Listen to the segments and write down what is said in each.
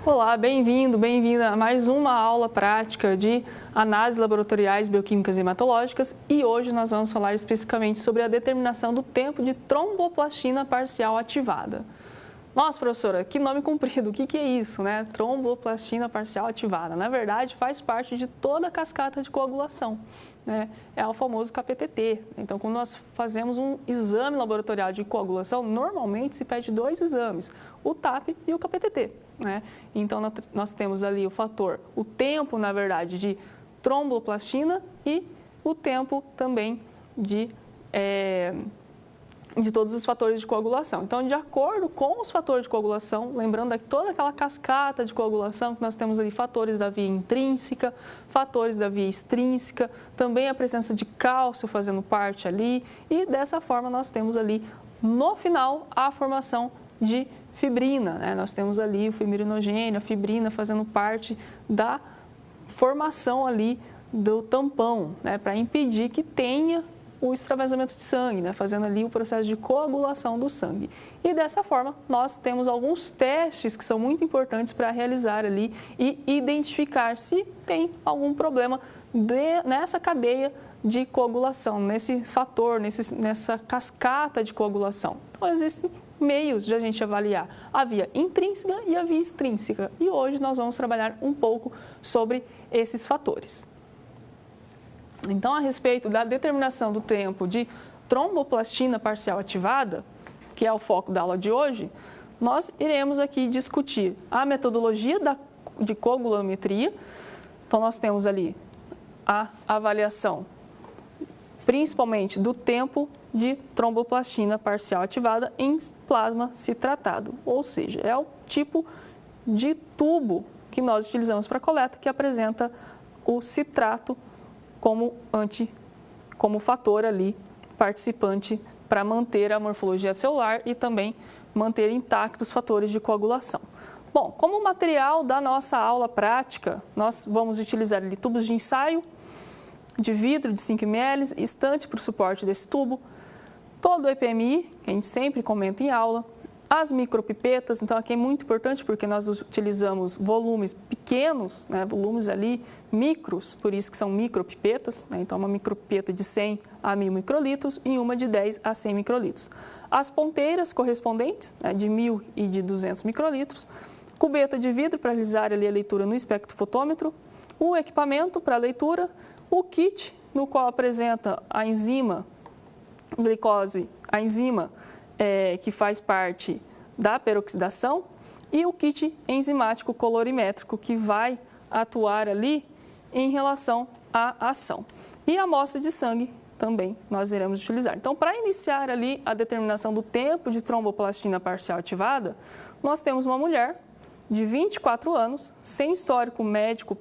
Olá, bem-vindo, bem-vinda a mais uma aula prática de análises laboratoriais bioquímicas e hematológicas e hoje nós vamos falar especificamente sobre a determinação do tempo de tromboplastina parcial ativada. Nossa, professora, que nome comprido, o que é isso, né? Tromboplastina parcial ativada. Na verdade, faz parte de toda a cascata de coagulação, né? É o famoso KPTT. Então, quando nós fazemos um exame laboratorial de coagulação, normalmente se pede dois exames, o TAP e o KPTT, né? Então, nós temos ali o tempo, na verdade, de tromboplastina e o tempo também de todos os fatores de coagulação. Então, de acordo com os fatores de coagulação, lembrando que toda aquela cascata de coagulação, que nós temos ali fatores da via intrínseca, fatores da via extrínseca, também a presença de cálcio fazendo parte ali, e dessa forma nós temos ali, no final, a formação de fibrina, né? Nós temos ali o fibrinogênio, a fibrina fazendo parte da formação ali do tampão, né? Para impedir que tenha o extravasamento de sangue, né? Fazendo ali o processo de coagulação do sangue. E dessa forma, nós temos alguns testes que são muito importantes para realizar ali e identificar se tem algum problema nessa cadeia de coagulação, nesse fator, nessa cascata de coagulação. Então, existem meios de a gente avaliar a via intrínseca e a via extrínseca. E hoje nós vamos trabalhar um pouco sobre esses fatores. Então, a respeito da determinação do tempo de tromboplastina parcial ativada, que é o foco da aula de hoje, nós iremos aqui discutir a metodologia de coagulometria. Então, nós temos ali a avaliação, principalmente do tempo de tromboplastina parcial ativada em plasma citratado, ou seja, é o tipo de tubo que nós utilizamos para coleta que apresenta o citrato como fator ali participante para manter a morfologia celular e também manter intactos os fatores de coagulação. Bom, como material da nossa aula prática, nós vamos utilizar ali tubos de ensaio de vidro de 5 ml, estante para o suporte desse tubo, todo o EPMI, que a gente sempre comenta em aula, as micropipetas, então aqui é muito importante porque nós utilizamos volumes pequenos, né, volumes ali micros, por isso que são micropipetas, né, então uma micropipeta de 100 a 1000 microlitros e uma de 10 a 100 microlitros. As ponteiras correspondentes, né, de 1000 e de 200 microlitros, cubeta de vidro para realizar ali a leitura no espectrofotômetro, o equipamento para leitura, o kit no qual apresenta a enzima glicose, a enzima que faz parte da peroxidação e o kit enzimático colorimétrico que vai atuar ali em relação à ação. E a amostra de sangue também nós iremos utilizar. Então, para iniciar ali a determinação do tempo de tromboplastina parcial ativada, nós temos uma mulher de 24 anos, sem histórico médico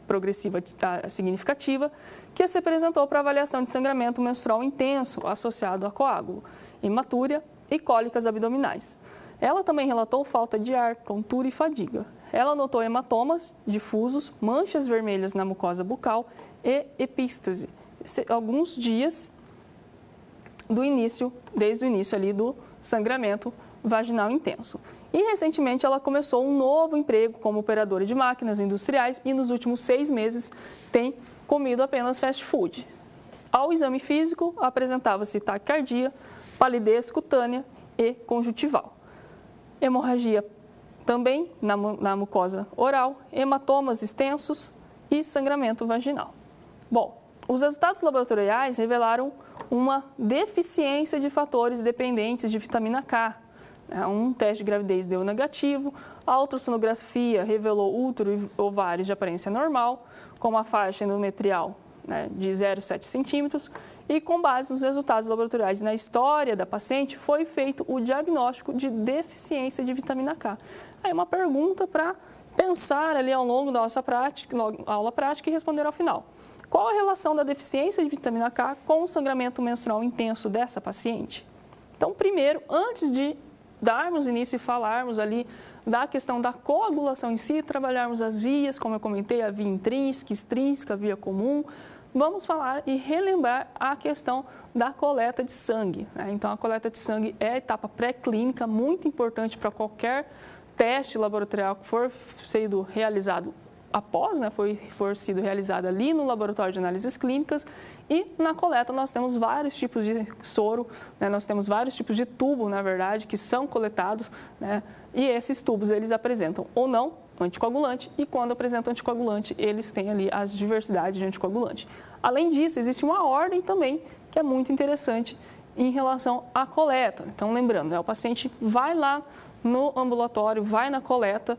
progressiva significativa, que se apresentou para avaliação de sangramento menstrual intenso associado a coágulo, hematúria e cólicas abdominais. Ela também relatou falta de ar, tontura e fadiga. Ela notou hematomas difusos, manchas vermelhas na mucosa bucal e epístase, alguns dias desde o início ali do sangramento vaginal intenso. E recentemente ela começou um novo emprego como operadora de máquinas industriais e nos últimos 6 meses tem comido apenas fast food. Ao exame físico apresentava-se taquicardia, palidez cutânea e conjuntival. Hemorragia também na mucosa oral, hematomas extensos e sangramento vaginal. Bom, os resultados laboratoriais revelaram uma deficiência de fatores dependentes de vitamina K. Um teste de gravidez deu negativo, a ultrassonografia revelou útero e ovários de aparência normal, com uma faixa endometrial, né, de 0,7 centímetros, e com base nos resultados laboratoriais e na história da paciente, foi feito o diagnóstico de deficiência de vitamina K. Aí uma pergunta para pensar ali ao longo da nossa aula prática e responder ao final. Qual a relação da deficiência de vitamina K com o sangramento menstrual intenso dessa paciente? Então, primeiro, antes de darmos início e falarmos ali da questão da coagulação em si, trabalharmos as vias, como eu comentei, a via intrínseca, extrínseca, a via comum, vamos falar e relembrar a questão da coleta de sangue, né? Então, a coleta de sangue é a etapa pré-clínica muito importante para qualquer teste laboratorial que for sido realizado após, né, for sido realizado ali no laboratório de análises clínicas, e na coleta nós temos vários tipos de soro, né, nós temos vários tipos de tubo, na verdade, que são coletados, né, e esses tubos eles apresentam ou não anticoagulante, e quando apresentam anticoagulante, eles têm ali as diversidades de anticoagulante. Além disso, existe uma ordem também que é muito interessante em relação à coleta. Então, lembrando, né, o paciente vai lá no ambulatório, vai na coleta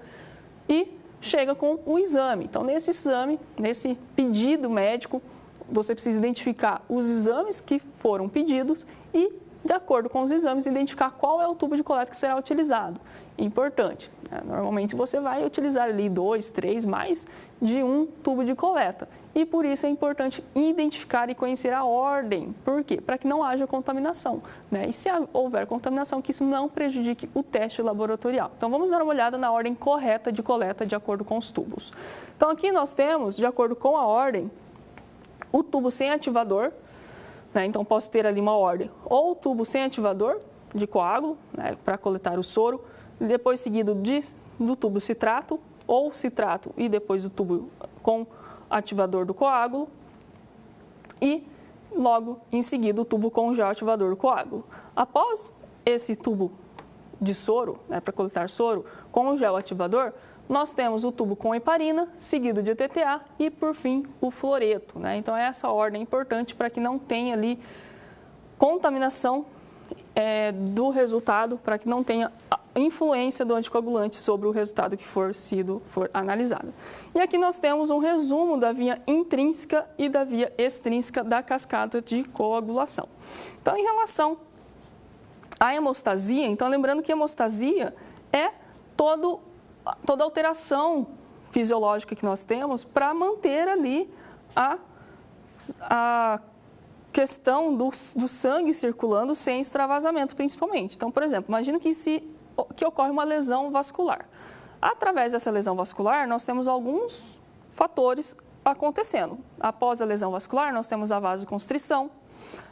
e chega com o exame. Então, nesse exame, nesse pedido médico, você precisa identificar os exames que foram pedidos e, de acordo com os exames, identificar qual é o tubo de coleta que será utilizado. Importante, né? Normalmente você vai utilizar ali 2, 3, mais de um tubo de coleta. E por isso é importante identificar e conhecer a ordem. Por quê? Para que não haja contaminação, né? E se houver contaminação, que isso não prejudique o teste laboratorial. Então, vamos dar uma olhada na ordem correta de coleta de acordo com os tubos. Então, aqui nós temos, de acordo com a ordem, o tubo sem ativador, né? Então, posso ter ali uma ordem, ou o tubo sem ativador de coágulo, né, para coletar o soro, depois seguido do tubo citrato, ou citrato e depois do tubo com ativador do coágulo, e logo em seguida o tubo com gel ativador do coágulo. Após esse tubo de soro, né, para coletar soro com o gel ativador, nós temos o tubo com heparina, seguido de TTA e, por fim, o fluoreto, né? Então, essa ordem é importante para que não tenha ali contaminação do resultado, para que não tenha influência do anticoagulante sobre o resultado que for analisado. E aqui nós temos um resumo da via intrínseca e da via extrínseca da cascata de coagulação. Então, em relação à hemostasia, então lembrando que hemostasia é toda alteração fisiológica que nós temos para manter ali a questão do sangue circulando sem extravasamento, principalmente. Então, por exemplo, imagina que ocorre uma lesão vascular. Através dessa lesão vascular, nós temos alguns fatores acontecendo. Após a lesão vascular, nós temos a vasoconstrição,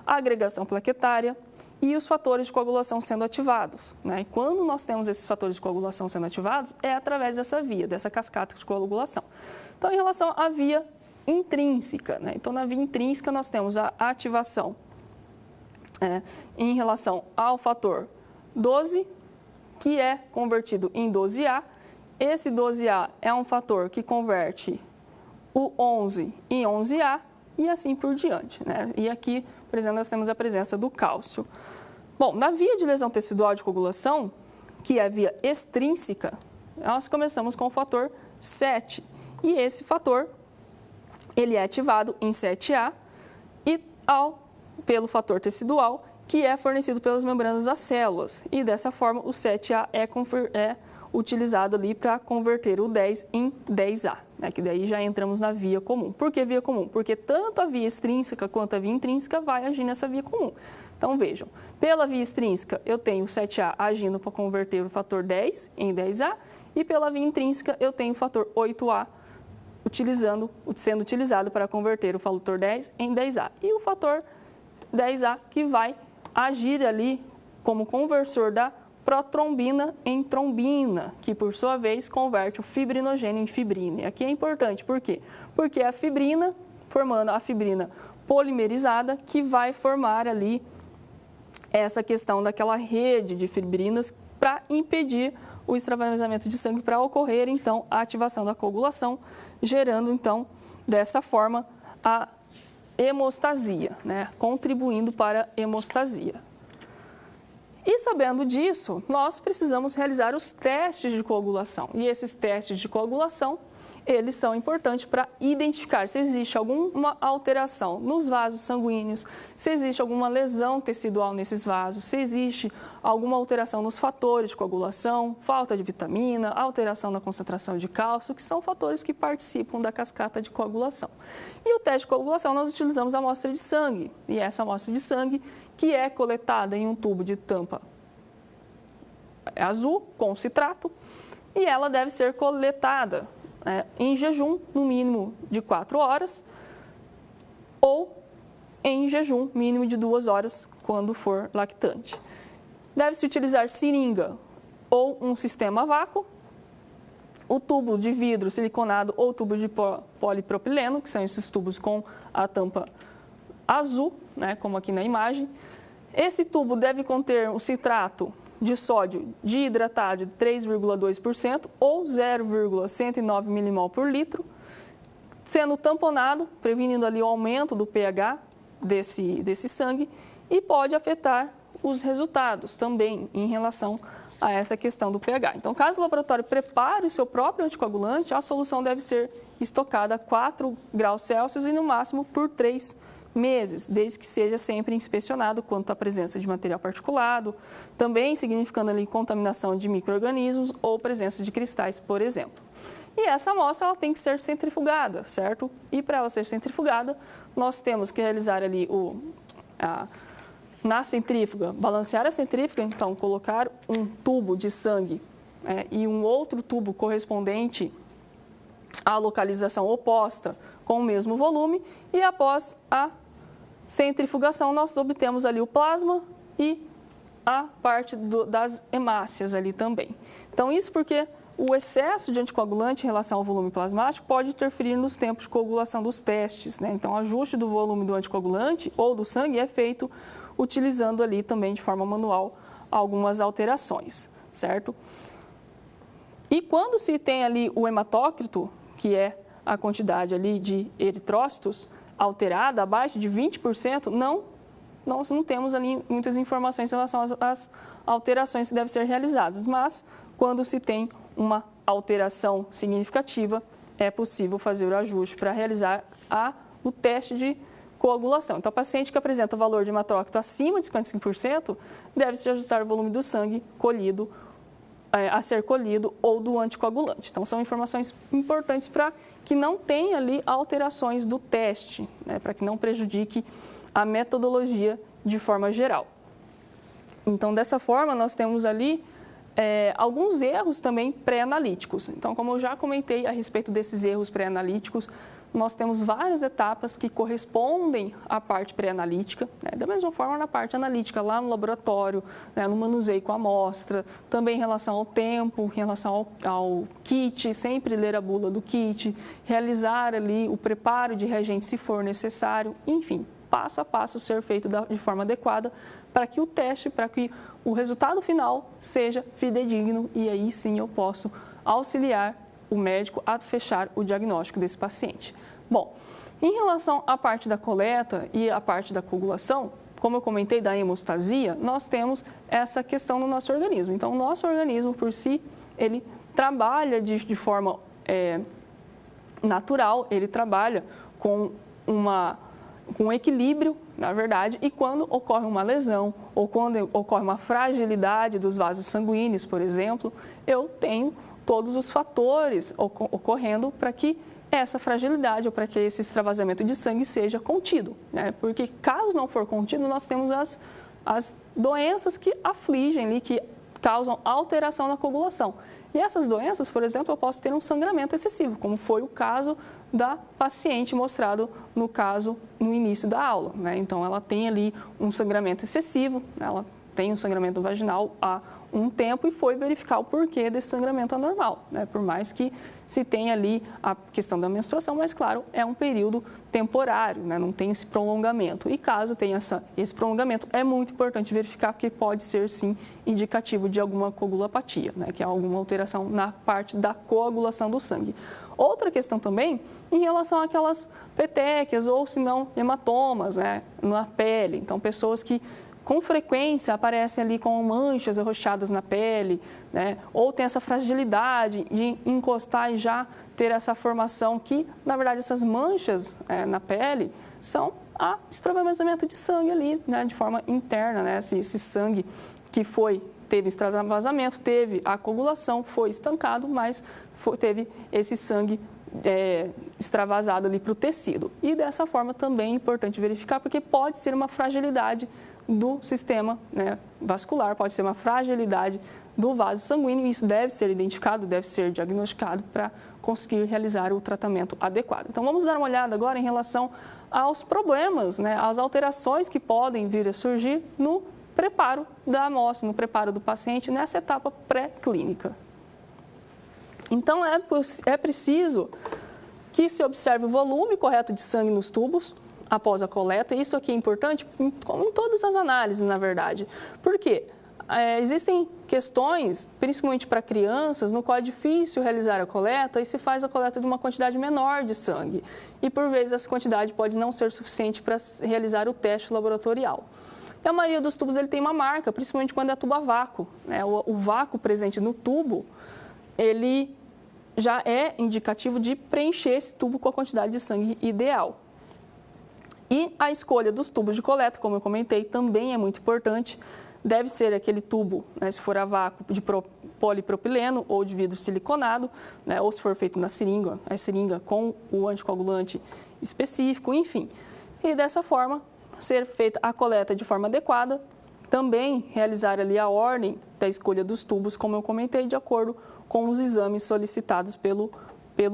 a agregação plaquetária e os fatores de coagulação sendo ativados, né? E quando nós temos esses fatores de coagulação sendo ativados, é através dessa via, dessa cascata de coagulação. Então, em relação à via intrínseca, né? Então, na via intrínseca, nós temos a ativação em relação ao fator 12, que é convertido em 12A. Esse 12A é um fator que converte o 11 em 11A e assim por diante, né? E aqui, por exemplo, nós temos a presença do cálcio. Bom, na via de lesão tecidual de coagulação, que é a via extrínseca, nós começamos com o fator 7. E esse fator, ele é ativado em 7A e pelo fator tecidual, que é fornecido pelas membranas das células. E dessa forma, o 7A é utilizado ali para converter o 10 em 10A, né? Que daí já entramos na via comum. Por que via comum? Porque tanto a via extrínseca quanto a via intrínseca vai agir nessa via comum. Então, vejam, pela via extrínseca eu tenho o 7A agindo para converter o fator 10 em 10A, e pela via intrínseca eu tenho o fator 8A sendo utilizado para converter o fator 10 em 10A. E o fator 10A que vai agir ali como conversor da protrombina em trombina, que por sua vez converte o fibrinogênio em fibrina. E aqui é importante, por quê? Porque a fibrina, formando a fibrina polimerizada, que vai formar ali essa questão daquela rede de fibrinas para impedir o extravasamento de sangue, para ocorrer então a ativação da coagulação, gerando então dessa forma a hemostasia, né? Contribuindo para a hemostasia. E sabendo disso, nós precisamos realizar os testes de coagulação. E esses testes de coagulação, eles são importantes para identificar se existe alguma alteração nos vasos sanguíneos, se existe alguma lesão tecidual nesses vasos, se existe alguma alteração nos fatores de coagulação, falta de vitamina, alteração na concentração de cálcio, que são fatores que participam da cascata de coagulação. E o teste de coagulação, nós utilizamos a amostra de sangue. E essa amostra de sangue, que é coletada em um tubo de tampa azul com citrato, e ela deve ser coletada em jejum, no mínimo de 4 horas, ou em jejum mínimo de 2 horas, quando for lactante. Deve-se utilizar seringa ou um sistema a vácuo, o tubo de vidro siliconado ou tubo de polipropileno, que são esses tubos com a tampa azul, né, como aqui na imagem. Esse tubo deve conter um citrato de sódio diidratado de 3,2% ou 0,109 milimol por litro, sendo tamponado, prevenindo ali o aumento do pH desse sangue, e pode afetar os resultados também em relação a essa questão do pH. Então, caso o laboratório prepare o seu próprio anticoagulante, a solução deve ser estocada a 4 graus Celsius e no máximo por 3 meses, desde que seja sempre inspecionado quanto à presença de material particulado, também significando ali contaminação de micro-organismos ou presença de cristais, por exemplo. E essa amostra ela tem que ser centrifugada, certo? E para ela ser centrifugada, nós temos que realizar ali na centrífuga, balancear a centrífuga, então colocar um tubo de sangue e um outro tubo correspondente à localização oposta com o mesmo volume, e após a centrifugação nós obtemos ali o plasma e a parte das hemácias ali também. Então isso porque o excesso de anticoagulante em relação ao volume plasmático pode interferir nos tempos de coagulação dos testes, né? Então o ajuste do volume do anticoagulante ou do sangue é feito utilizando ali também de forma manual algumas alterações, certo? E quando se tem ali o hematócrito, que é a quantidade ali de eritrócitos alterada, abaixo de 20%, nós não temos ali muitas informações em relação às alterações que devem ser realizadas, mas quando se tem uma alteração significativa, é possível fazer o ajuste para realizar o teste de coagulação. Então, o paciente que apresenta o valor de hematócrito acima de 55% deve-se ajustar o volume do sangue colhido, a ser colhido ou do anticoagulante. Então, são informações importantes para que não tenha ali alterações do teste, né, para que não prejudique a metodologia de forma geral. Então, dessa forma, nós temos ali alguns erros também pré-analíticos. Então, como eu já comentei a respeito desses erros pré-analíticos, nós temos várias etapas que correspondem à parte pré-analítica, né? Da mesma forma na parte analítica, lá no laboratório, né? No manuseio com a amostra, também em relação ao tempo, em relação ao kit, sempre ler a bula do kit, realizar ali o preparo de reagentes se for necessário, enfim, passo a passo ser feito de forma adequada para que o teste, para que o resultado final seja fidedigno e aí sim eu posso auxiliar o médico a fechar o diagnóstico desse paciente. Bom, em relação à parte da coleta e à parte da coagulação, como eu comentei da hemostasia, nós temos essa questão no nosso organismo. Então, o nosso organismo, por si, ele trabalha de forma natural, ele trabalha com um equilíbrio, na verdade, e quando ocorre uma lesão ou quando ocorre uma fragilidade dos vasos sanguíneos, por exemplo, eu tenho todos os fatores ocorrendo para que essa fragilidade ou para que esse extravasamento de sangue seja contido, né? Porque caso não for contido, nós temos as doenças que afligem ali, que causam alteração na coagulação. E essas doenças, por exemplo, eu posso ter um sangramento excessivo, como foi o caso da paciente mostrado no início da aula, né? Então, ela tem ali um sangramento excessivo, ela tem um sangramento vaginal há um tempo e foi verificar o porquê desse sangramento anormal, né? Por mais que se tenha ali a questão da menstruação, mas claro, é um período temporário, né? Não tem esse prolongamento. E caso tenha esse prolongamento, é muito importante verificar, porque pode ser sim indicativo de alguma coagulopatia, né? Que é alguma alteração na parte da coagulação do sangue. Outra questão também, em relação àquelas petequias ou se não hematomas, né? Na pele. Então, pessoas que com frequência aparecem ali com manchas arroxadas na pele, né? Ou tem essa fragilidade de encostar e já ter essa formação que, na verdade, essas manchas na pele são extravasamento de sangue ali, né? De forma interna, né? Esse sangue que teve extravasamento, teve a coagulação, foi estancado, mas teve esse sangue extravasado ali para o tecido. E dessa forma também é importante verificar, porque pode ser uma fragilidade do sistema, né, vascular, pode ser uma fragilidade do vaso sanguíneo, e isso deve ser identificado, deve ser diagnosticado para conseguir realizar o tratamento adequado. Então, vamos dar uma olhada agora em relação aos problemas, né, às alterações que podem vir a surgir no preparo da amostra, no preparo do paciente, nessa etapa pré-clínica. Então, é preciso que se observe o volume correto de sangue nos tubos após a coleta. Isso aqui é importante, como em todas as análises, na verdade. Por quê? Existem questões, principalmente para crianças, no qual é difícil realizar a coleta e se faz a coleta de uma quantidade menor de sangue. E, por vezes, essa quantidade pode não ser suficiente para realizar o teste laboratorial. E a maioria dos tubos ele tem uma marca, principalmente quando é tubo a vácuo, né? O vácuo presente no tubo, ele já é indicativo de preencher esse tubo com a quantidade de sangue ideal. E a escolha dos tubos de coleta, como eu comentei, também é muito importante. Deve ser aquele tubo, né, se for a vácuo, de polipropileno ou de vidro siliconado, né, ou se for feito na seringa, a seringa com o anticoagulante específico, enfim. E dessa forma, ser feita a coleta de forma adequada, também realizar ali a ordem da escolha dos tubos, como eu comentei, de acordo com os exames solicitados pelo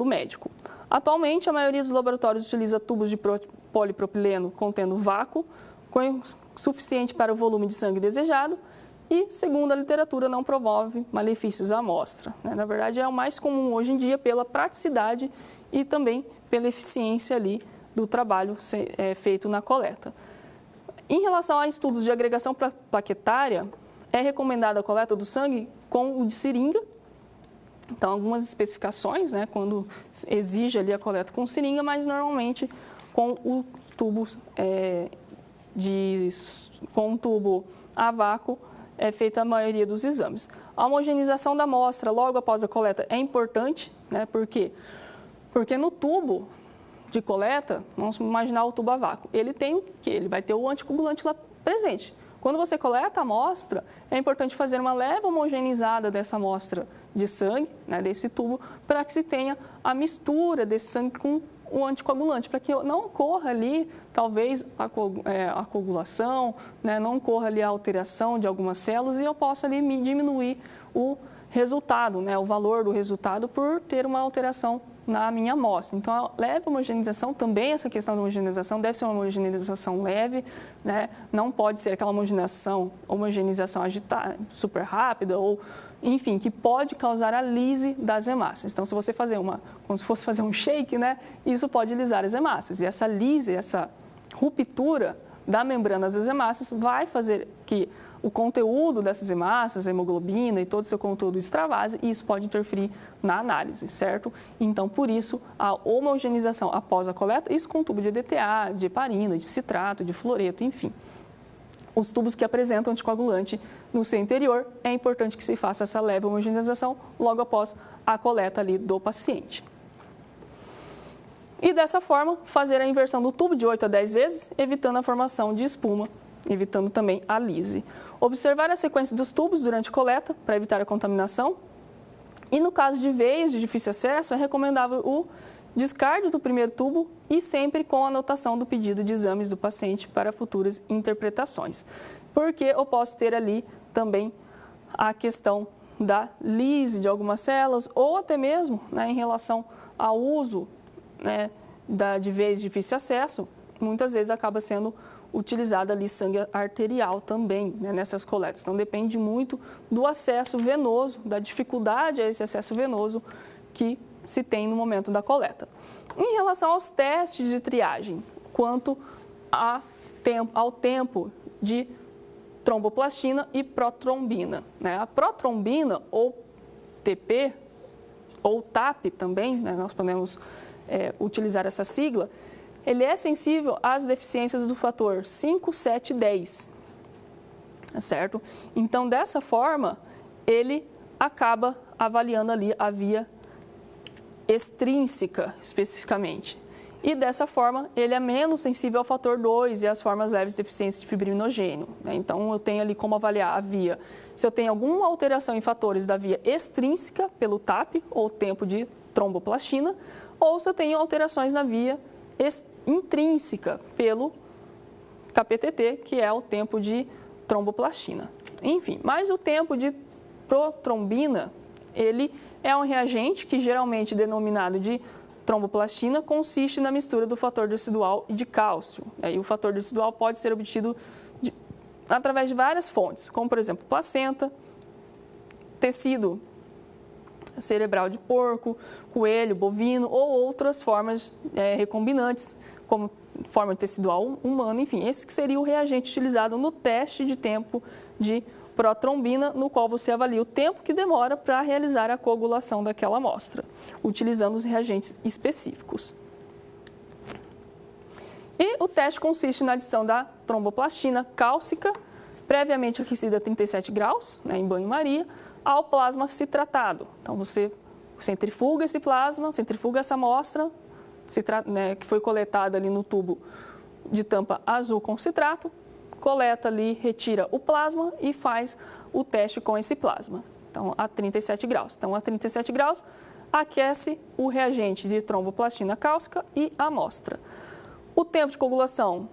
médico. Atualmente, a maioria dos laboratórios utiliza tubos de polipropileno contendo vácuo, suficiente para o volume de sangue desejado e, segundo a literatura, não promove malefícios à amostra. Na verdade, é o mais comum hoje em dia pela praticidade e também pela eficiência ali do trabalho feito na coleta. Em relação a estudos de agregação plaquetária, é recomendada a coleta do sangue com o de seringa. Então, algumas especificações, né, quando exige ali a coleta com seringa, mas normalmente com o tubo com um tubo a vácuo é feita a maioria dos exames. A homogeneização da amostra logo após a coleta é importante, né? Por quê? Porque no tubo de coleta, vamos imaginar o tubo a vácuo, ele tem o quê? Ele vai ter o anticoagulante lá presente. Quando você coleta a amostra, é importante fazer uma leve homogeneizada dessa amostra de sangue, né, desse tubo, para que se tenha a mistura desse sangue com o anticoagulante, para que não ocorra ali, talvez, a coagulação, né, não ocorra ali a alteração de algumas células e eu possa ali diminuir o resultado, né, o valor do resultado por ter uma alteração na minha amostra. Então, a leve homogeneização, também essa questão da homogeneização deve ser uma homogeneização leve, né? Não pode ser aquela homogeneização agitada, super rápida ou, enfim, que pode causar a lise das hemácias. Então, se você fazer como se fosse fazer um shake, né? Isso pode lisar as hemácias. E essa lise, essa ruptura da membrana das hemácias vai fazer que o conteúdo dessas hemácias, a hemoglobina e todo o seu conteúdo extravase, e isso pode interferir na análise, certo? Então, por isso, a homogeneização após a coleta, isso com tubo de EDTA, de heparina, de citrato, de fluoreto, enfim. Os tubos que apresentam anticoagulante no seu interior, é importante que se faça essa leve homogeneização logo após a coleta ali do paciente. E dessa forma, fazer a inversão do tubo de 8 a 10 vezes, evitando a formação de espuma, evitando também a lise. Observar a sequência dos tubos durante a coleta, para evitar a contaminação. E no caso de veias de difícil acesso, é recomendável o descarte do primeiro tubo e sempre com a anotação do pedido de exames do paciente para futuras interpretações. Porque eu posso ter ali também a questão da lise de algumas células ou até mesmo, né, em relação ao uso, né, de veias de difícil acesso, muitas vezes acaba sendo utilizada ali sangue arterial também, né, nessas coletas. Então, depende muito do acesso venoso, da dificuldade a esse acesso venoso que se tem no momento da coleta. Em relação aos testes de triagem, quanto ao tempo de tromboplastina e protrombina, né? A protrombina, ou TP, ou TAP também, né, nós podemos utilizar essa sigla, ele é sensível às deficiências do fator 5, 7 e 10, certo? Então, dessa forma, ele acaba avaliando ali a via extrínseca, especificamente. E dessa forma, ele é menos sensível ao fator 2 e às formas leves de deficiência de fibrinogênio, né? Então, eu tenho ali como avaliar a via, se eu tenho alguma alteração em fatores da via extrínseca, pelo TAP, ou tempo de tromboplastina, ou se eu tenho alterações na via intrínseca pelo KPTT, que é o tempo de tromboplastina. Enfim, mas o tempo de protrombina, ele é um reagente que geralmente denominado de tromboplastina consiste na mistura do fator decidual e de cálcio. E o fator decidual pode ser obtido através de várias fontes, como por exemplo placenta, tecido cerebral de porco, coelho, bovino ou outras formas recombinantes, como forma tecidual humana, enfim, esse que seria o reagente utilizado no teste de tempo de protrombina, no qual você avalia o tempo que demora para realizar a coagulação daquela amostra, utilizando os reagentes específicos. E o teste consiste na adição da tromboplastina cálcica, previamente aquecida a 37 graus, em banho-maria, ao plasma citratado. Então, você centrifuga esse plasma, centrifuga essa amostra, que foi coletada ali no tubo de tampa azul com citrato, coleta ali, retira o plasma e faz o teste com esse plasma, então a 37 graus. Então, a 37 graus, aquece o reagente de tromboplastina cálcica e a amostra. O tempo de coagulação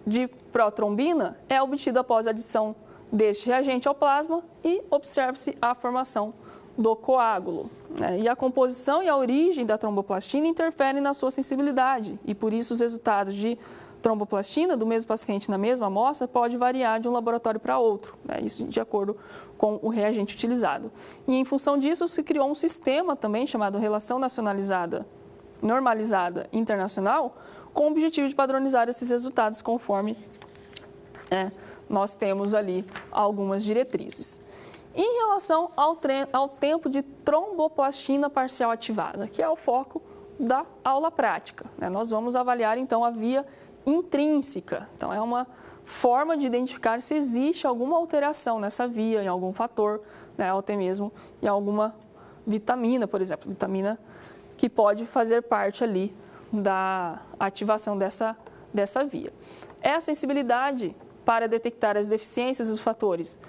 de protrombina é obtido após a adição deste reagente ao plasma e observa-se a formação do coágulo. E a composição e a origem da tromboplastina interferem na sua sensibilidade e, por isso, os resultados de tromboplastina do mesmo paciente na mesma amostra pode variar de um laboratório para outro, isso de acordo com o reagente utilizado. E, em função disso, se criou um sistema também chamado Relação Normalizada Internacional, com o objetivo de padronizar esses resultados conforme nós temos ali algumas diretrizes. Em relação ao tempo de tromboplastina parcial ativada, que é o foco da aula prática, nós vamos avaliar então a via intrínseca. Então, é uma forma de identificar se existe alguma alteração nessa via, em algum fator, ou até mesmo em alguma vitamina, por exemplo, vitamina que pode fazer parte ali da ativação dessa via. É a sensibilidade para detectar as deficiências dos fatores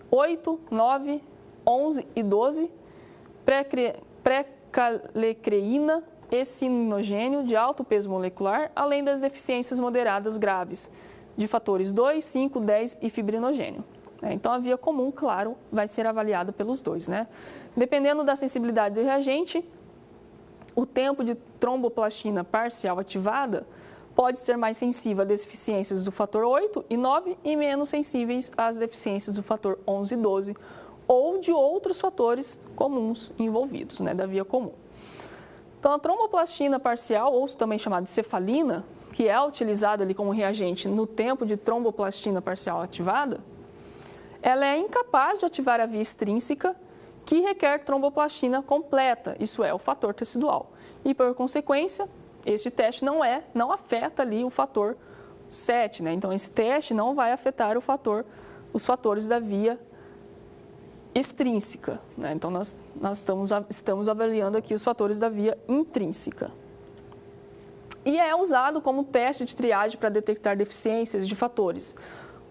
8, 9, 11 e 12, pré-calecreína e cinogênio de alto peso molecular, além das deficiências moderadas graves de fatores 2, 5, 10 e fibrinogênio. Então, a via comum, claro, vai ser avaliada pelos dois. Dependendo da sensibilidade do reagente, o tempo de tromboplastina parcial ativada pode ser mais sensível a deficiências do fator 8 e 9 e menos sensíveis às deficiências do fator 11 e 12 ou de outros fatores comuns envolvidos, da via comum. Então, a tromboplastina parcial, ou também chamada de cefalina, que é utilizada ali como reagente no tempo de tromboplastina parcial ativada, ela é incapaz de ativar a via extrínseca, que requer tromboplastina completa, isso é, o fator tecidual. E, por consequência, este teste não afeta ali o fator 7, Então, esse teste não vai afetar os fatores da via extrínseca, Então, nós estamos avaliando aqui os fatores da via intrínseca. E é usado como teste de triagem para detectar deficiências de fatores,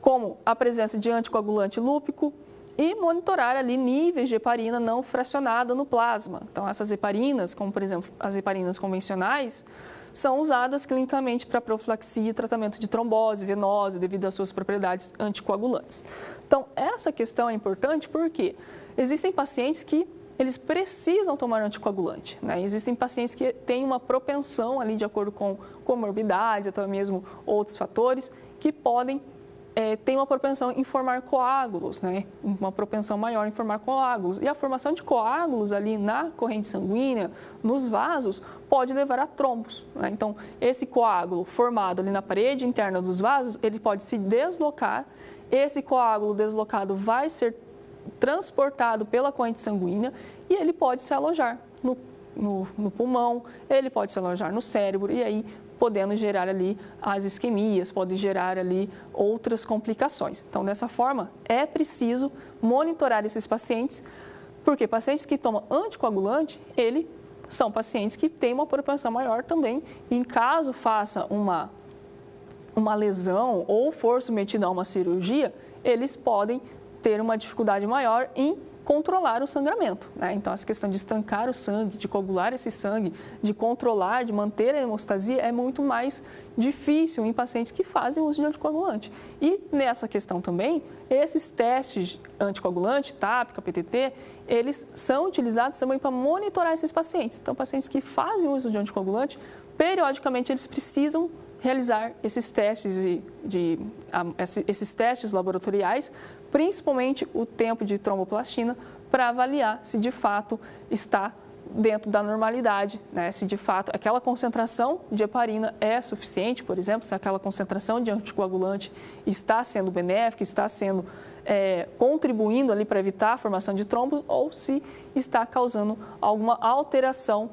como a presença de anticoagulante lúpico, e monitorar ali níveis de heparina não fracionada no plasma. Então, essas heparinas, como por exemplo as heparinas convencionais, são usadas clinicamente para profilaxia e tratamento de trombose venosa devido às suas propriedades anticoagulantes. Então, essa questão é importante porque existem pacientes que eles precisam tomar anticoagulante, Existem pacientes que têm uma propensão ali de acordo com comorbidade, até mesmo outros fatores, que podem tem uma propensão em formar coágulos, Uma propensão maior em formar coágulos. E a formação de coágulos ali na corrente sanguínea, nos vasos, pode levar a trombos, Então, esse coágulo formado ali na parede interna dos vasos, ele pode se deslocar. Esse coágulo deslocado vai ser transportado pela corrente sanguínea e ele pode se alojar no pulmão, ele pode se alojar no cérebro e aí podendo gerar ali as isquemias, pode gerar ali outras complicações. Então, dessa forma, é preciso monitorar esses pacientes, porque pacientes que tomam anticoagulante, são pacientes que têm uma propensão maior também, e em caso faça uma lesão ou for submetido a uma cirurgia, eles podem ter uma dificuldade maior em controlar o sangramento, Então, essa questão de estancar o sangue, de coagular esse sangue, de controlar, de manter a hemostasia é muito mais difícil em pacientes que fazem uso de anticoagulante. E nessa questão também, esses testes anticoagulante, TAP, PTT, eles são utilizados também para monitorar esses pacientes. Então, pacientes que fazem uso de anticoagulante, periodicamente eles precisam realizar esses testes, esses testes laboratoriais, principalmente o tempo de tromboplastina, para avaliar se de fato está dentro da normalidade, né? Se de fato aquela concentração de heparina é suficiente, por exemplo, se aquela concentração de anticoagulante está sendo benéfica, está sendo contribuindo ali para evitar a formação de trombos, ou se está causando alguma alteração,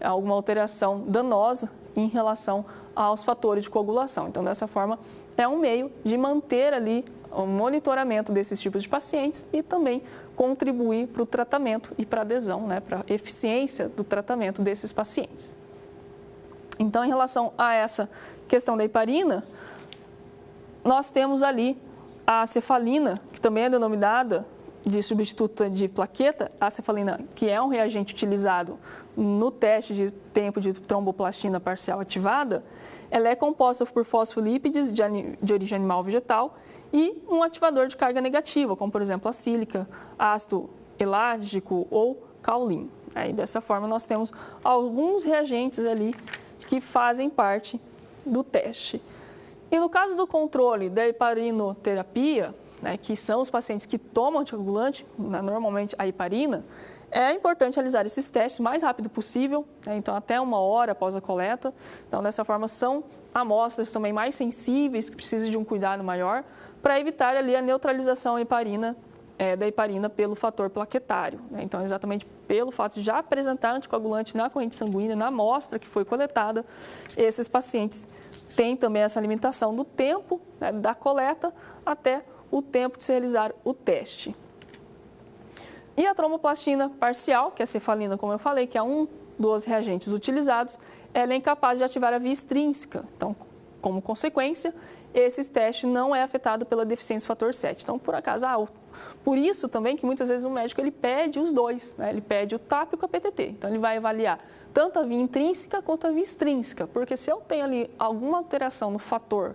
alguma alteração danosa em relação aos fatores de coagulação. Então, dessa forma, é um meio de manter ali o monitoramento desses tipos de pacientes e também contribuir para o tratamento e para a adesão, né, para a eficiência do tratamento desses pacientes. Então, em relação a essa questão da heparina, nós temos ali a cefalina, que também é denominada de substituta de plaqueta, a cefalina, que é um reagente utilizado no teste de tempo de tromboplastina parcial ativada, ela é composta por fosfolípides de origem animal ou vegetal e um ativador de carga negativa, como por exemplo a sílica, ácido elágico ou caulin. Aí, dessa forma, nós temos alguns reagentes ali que fazem parte do teste. E no caso do controle da heparinoterapia, né, que são os pacientes que tomam anticoagulante, normalmente a heparina, é importante realizar esses testes o mais rápido possível, né, então até 1 hora após a coleta. Então, dessa forma, são amostras também mais sensíveis, que precisam de um cuidado maior, para evitar ali a neutralização da heparina pelo fator plaquetário. Né? Então, exatamente pelo fato de já apresentar anticoagulante na corrente sanguínea, na amostra que foi coletada, esses pacientes têm também essa limitação do tempo, né, da coleta até o tempo de se realizar o teste. E a tromboplastina parcial, que é a cefalina, como eu falei, que é um dos reagentes utilizados, ela é incapaz de ativar a via extrínseca. Então, como consequência, esse teste não é afetado pela deficiência do fator 7. Então, por acaso, por isso também que muitas vezes o médico ele pede os dois, né? Ele pede o TAP e o KPTT. Então, ele vai avaliar tanto a via intrínseca quanto a via extrínseca, porque se eu tenho ali alguma alteração no fator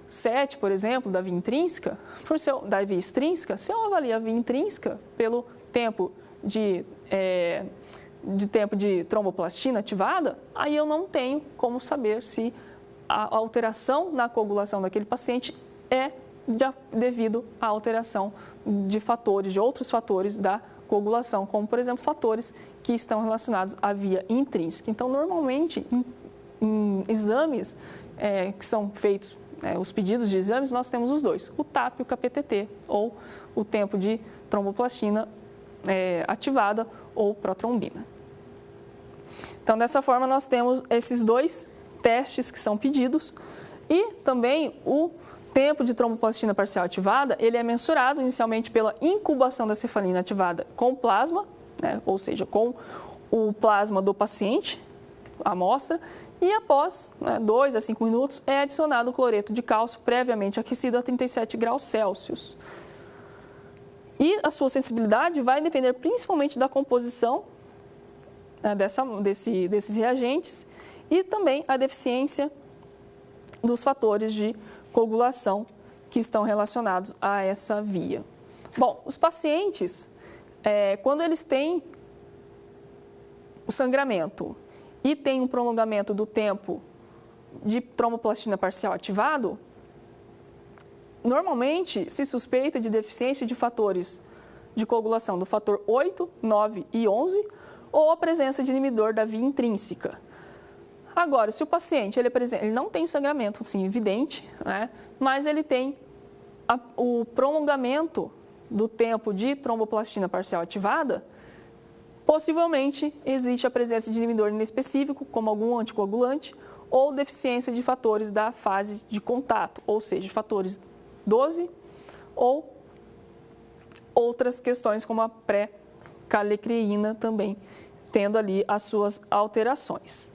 7, por exemplo, da via intrínseca, da via extrínseca, se eu avaliar a via intrínseca pelo tempo de tromboplastina ativada, aí eu não tenho como saber se a alteração na coagulação daquele paciente é devido à alteração de outros fatores da coagulação, como, por exemplo, fatores que estão relacionados à via intrínseca. Então, normalmente, em exames que são feitos, os pedidos de exames, nós temos os dois, o TAP e o KPTT, ou o tempo de tromboplastina ativada ou protrombina. Então, dessa forma, nós temos esses dois testes que são pedidos e também o tempo de tromboplastina parcial ativada, ele é mensurado inicialmente pela incubação da cefalina ativada com plasma, né, ou seja, com o plasma do paciente, a amostra, e após 2 a 5 minutos é adicionado o cloreto de cálcio previamente aquecido a 37 graus Celsius. E a sua sensibilidade vai depender principalmente da composição desses reagentes e também a deficiência dos fatores de coagulação que estão relacionados a essa via. Bom, os pacientes, quando eles têm o sangramento e tem um prolongamento do tempo de tromboplastina parcial ativado, normalmente se suspeita de deficiência de fatores de coagulação do fator 8, 9 e 11 ou a presença de inibidor da via intrínseca. Agora, se o paciente ele não tem sangramento assim, evidente, né, mas ele tem o prolongamento do tempo de tromboplastina parcial ativada, possivelmente existe a presença de inibidor inespecífico, como algum anticoagulante, ou deficiência de fatores da fase de contato, ou seja, fatores 12 ou outras questões como a pré-calecreína também, tendo ali as suas alterações.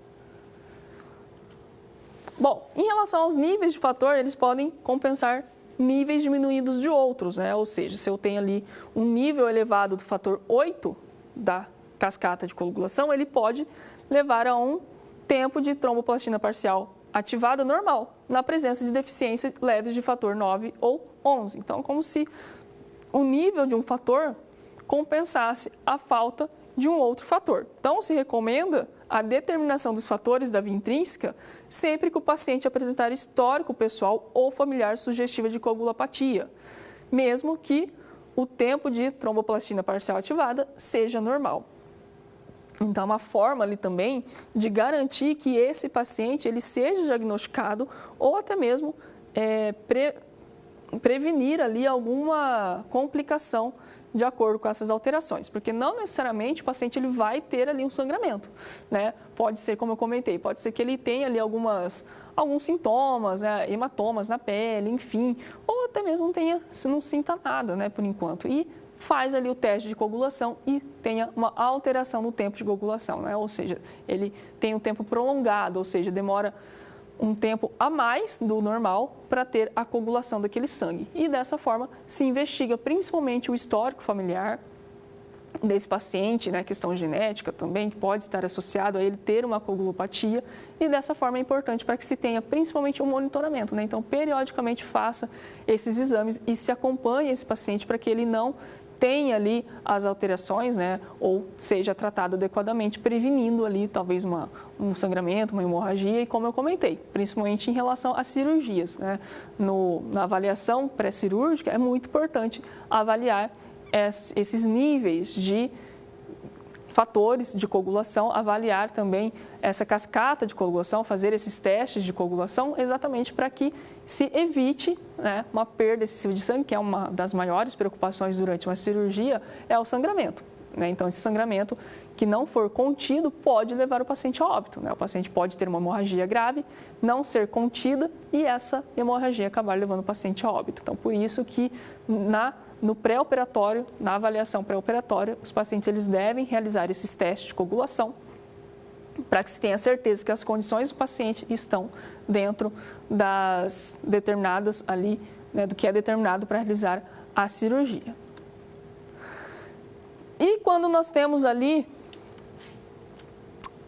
Bom, em relação aos níveis de fator, eles podem compensar níveis diminuídos de outros, né? Ou seja, se eu tenho ali um nível elevado do fator 8 da cascata de coagulação, ele pode levar a um tempo de tromboplastina parcial ativada normal, na presença de deficiências leves de fator 9 ou 11. Então, como se o nível de um fator compensasse a falta de um outro fator. Então, se recomenda a determinação dos fatores da via intrínseca sempre que o paciente apresentar histórico pessoal ou familiar sugestivo de coagulopatia, mesmo que o tempo de tromboplastina parcial ativada seja normal. Então, uma forma ali também de garantir que esse paciente ele seja diagnosticado ou até mesmo prevenir ali alguma complicação de acordo com essas alterações, porque não necessariamente o paciente ele vai ter ali um sangramento, né? Pode ser, como eu comentei, pode ser que ele tenha ali alguns sintomas, né? Hematomas na pele, enfim, ou até mesmo não sinta nada, né? Por enquanto, e faz ali o teste de coagulação e tenha uma alteração no tempo de coagulação, né? Ou seja, ele tem um tempo prolongado, ou seja, demora um tempo a mais do normal para ter a coagulação daquele sangue. E dessa forma se investiga principalmente o histórico familiar desse paciente, né, questão genética também, que pode estar associado a ele ter uma coagulopatia, e dessa forma é importante para que se tenha principalmente um monitoramento, né? Então, periodicamente faça esses exames e se acompanhe esse paciente para que ele não tenha ali as alterações, né, ou seja tratado adequadamente, prevenindo ali talvez um sangramento, uma hemorragia, e como eu comentei, principalmente em relação às cirurgias, né? Na avaliação pré-cirúrgica é muito importante avaliar esses níveis de fatores de coagulação, avaliar também essa cascata de coagulação, fazer esses testes de coagulação, exatamente para que se evite, né, uma perda excessiva de sangue, que é uma das maiores preocupações durante uma cirurgia, é o sangramento, né? Então, esse sangramento que não for contido pode levar o paciente a óbito, né? O paciente pode ter uma hemorragia grave, não ser contida e essa hemorragia acabar levando o paciente a óbito. Então, por isso que no pré-operatório, na avaliação pré-operatória, os pacientes eles devem realizar esses testes de coagulação para que se tenha certeza que as condições do paciente estão dentro das determinadas ali, né, do que é determinado para realizar a cirurgia. E quando nós temos ali,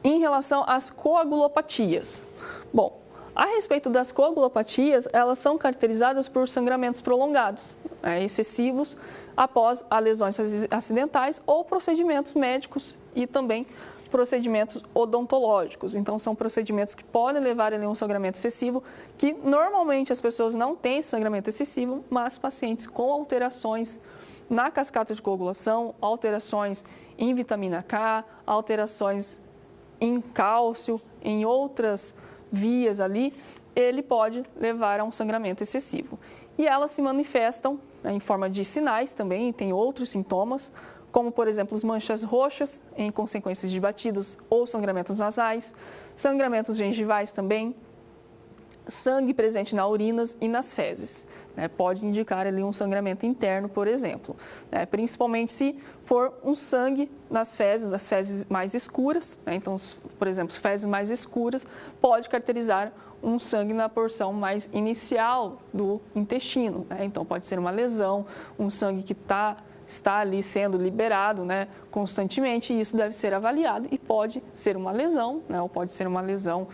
em relação às coagulopatias, bom, a respeito das coagulopatias, elas são caracterizadas por sangramentos prolongados, excessivos, após lesões acidentais ou procedimentos médicos e também procedimentos odontológicos. Então, são procedimentos que podem levar a um sangramento excessivo, que normalmente as pessoas não têm sangramento excessivo, mas pacientes com alterações na cascata de coagulação, alterações em vitamina K, alterações em cálcio, em outras vias ali, ele pode levar a um sangramento excessivo. E elas se manifestam, né, em forma de sinais também, tem outros sintomas, como, por exemplo, as manchas roxas em consequências de batidas ou sangramentos nasais, sangramentos gengivais também, sangue presente na urinas e nas fezes, né? Pode indicar ali um sangramento interno, por exemplo, né? Principalmente se for um sangue nas fezes, as fezes mais escuras, né? Então, por exemplo, fezes mais escuras pode caracterizar um sangue na porção mais inicial do intestino, né? Então, pode ser uma lesão, um sangue que está ali sendo liberado, né, constantemente, e isso deve ser avaliado e pode ser uma lesão, né, ou pode ser uma lesão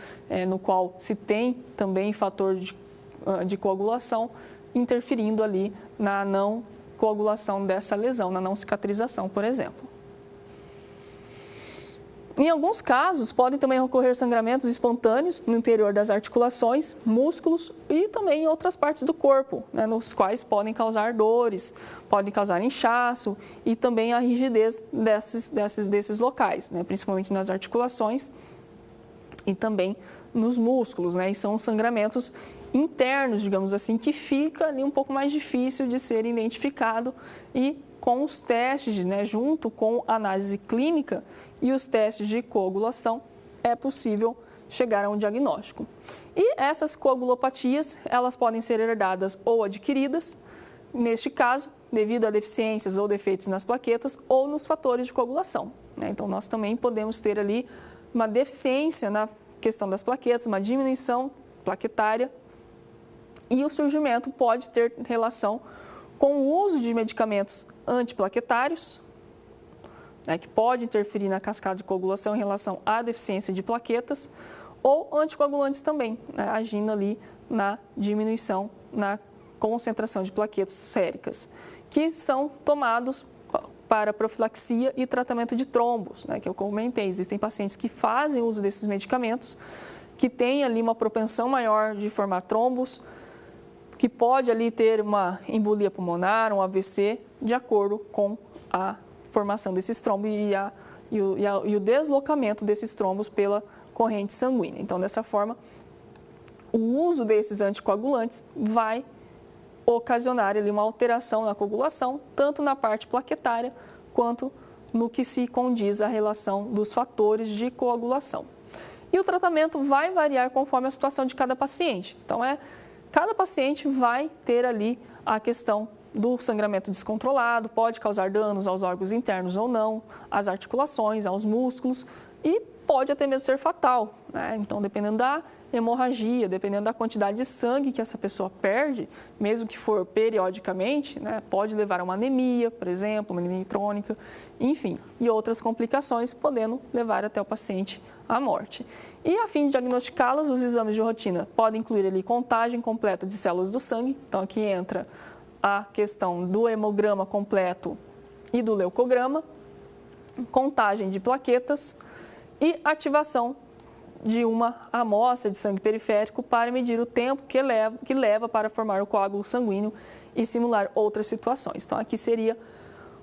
no qual se tem também fator de coagulação interferindo ali na não coagulação dessa lesão, na não cicatrização, por exemplo. Em alguns casos, podem também ocorrer sangramentos espontâneos no interior das articulações, músculos e também em outras partes do corpo, né, nos quais podem causar dores, podem causar inchaço e também a rigidez desses locais, né, principalmente nas articulações e também nos músculos, né, e são sangramentos internos, digamos assim, que fica ali um pouco mais difícil de ser identificado, e com os testes, né, junto com a análise clínica e os testes de coagulação, é possível chegar a um diagnóstico. E essas coagulopatias, elas podem ser herdadas ou adquiridas, neste caso, devido a deficiências ou defeitos nas plaquetas ou nos fatores de coagulação, né? Então, nós também podemos ter ali uma deficiência na questão das plaquetas, uma diminuição plaquetária, e o surgimento pode ter relação com o uso de medicamentos antiplaquetários, né, que pode interferir na cascata de coagulação em relação à deficiência de plaquetas, ou anticoagulantes também, né, agindo ali na diminuição, na concentração de plaquetas séricas, que são tomados para profilaxia e tratamento de trombos, né, que eu comentei. Existem pacientes que fazem uso desses medicamentos, que têm ali uma propensão maior de formar trombos, que pode ali ter uma embolia pulmonar, um AVC, de acordo com a formação desses trombos e o deslocamento desses trombos pela corrente sanguínea. Então, dessa forma, o uso desses anticoagulantes vai ocasionar ali uma alteração na coagulação, tanto na parte plaquetária quanto no que se condiz à relação dos fatores de coagulação. E o tratamento vai variar conforme a situação de cada paciente. Então, cada paciente vai ter ali a questão do sangramento descontrolado, pode causar danos aos órgãos internos ou não, às articulações, aos músculos e pode até mesmo ser fatal, né? Então, dependendo da hemorragia, dependendo da quantidade de sangue que essa pessoa perde, mesmo que for periodicamente, né, pode levar a uma anemia, por exemplo, uma anemia crônica, enfim, e outras complicações, podendo levar até o paciente à morte. E a fim de diagnosticá-las, os exames de rotina podem incluir ali contagem completa de células do sangue, então aqui entra a questão do hemograma completo e do leucograma, contagem de plaquetas e ativação de uma amostra de sangue periférico para medir o tempo que leva para formar o coágulo sanguíneo e simular outras situações. Então, aqui seria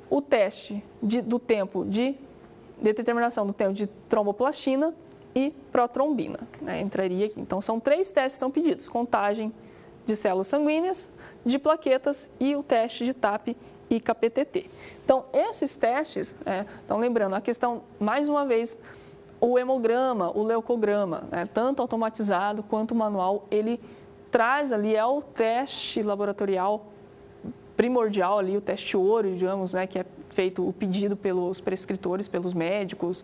o teste do tempo de determinação do tempo de tromboplastina e protrombina, né? Entraria aqui. Então, são 3 testes que são pedidos: contagem de células sanguíneas, de plaquetas e o teste de TAP e KPTT. Então, esses testes, então lembrando, a questão, mais uma vez, o hemograma, o leucograma, né, tanto automatizado quanto manual, ele traz ali, é o teste laboratorial primordial ali, o teste ouro, digamos, né, que é feito o pedido pelos prescritores, pelos médicos,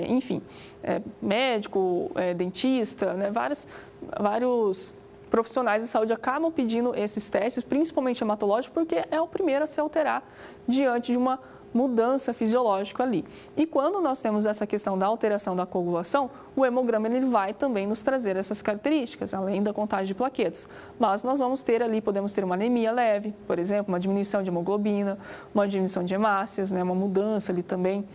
enfim, médico, dentista, né, vários profissionais de saúde acabam pedindo esses testes, principalmente hematológicos, porque é o primeiro a se alterar diante de uma mudança fisiológica ali. E quando nós temos essa questão da alteração da coagulação, o hemograma ele vai também nos trazer essas características, além da contagem de plaquetas. Mas nós vamos ter ali, podemos ter uma anemia leve, por exemplo, uma diminuição de hemoglobina, uma diminuição de hemácias, né, uma mudança ali também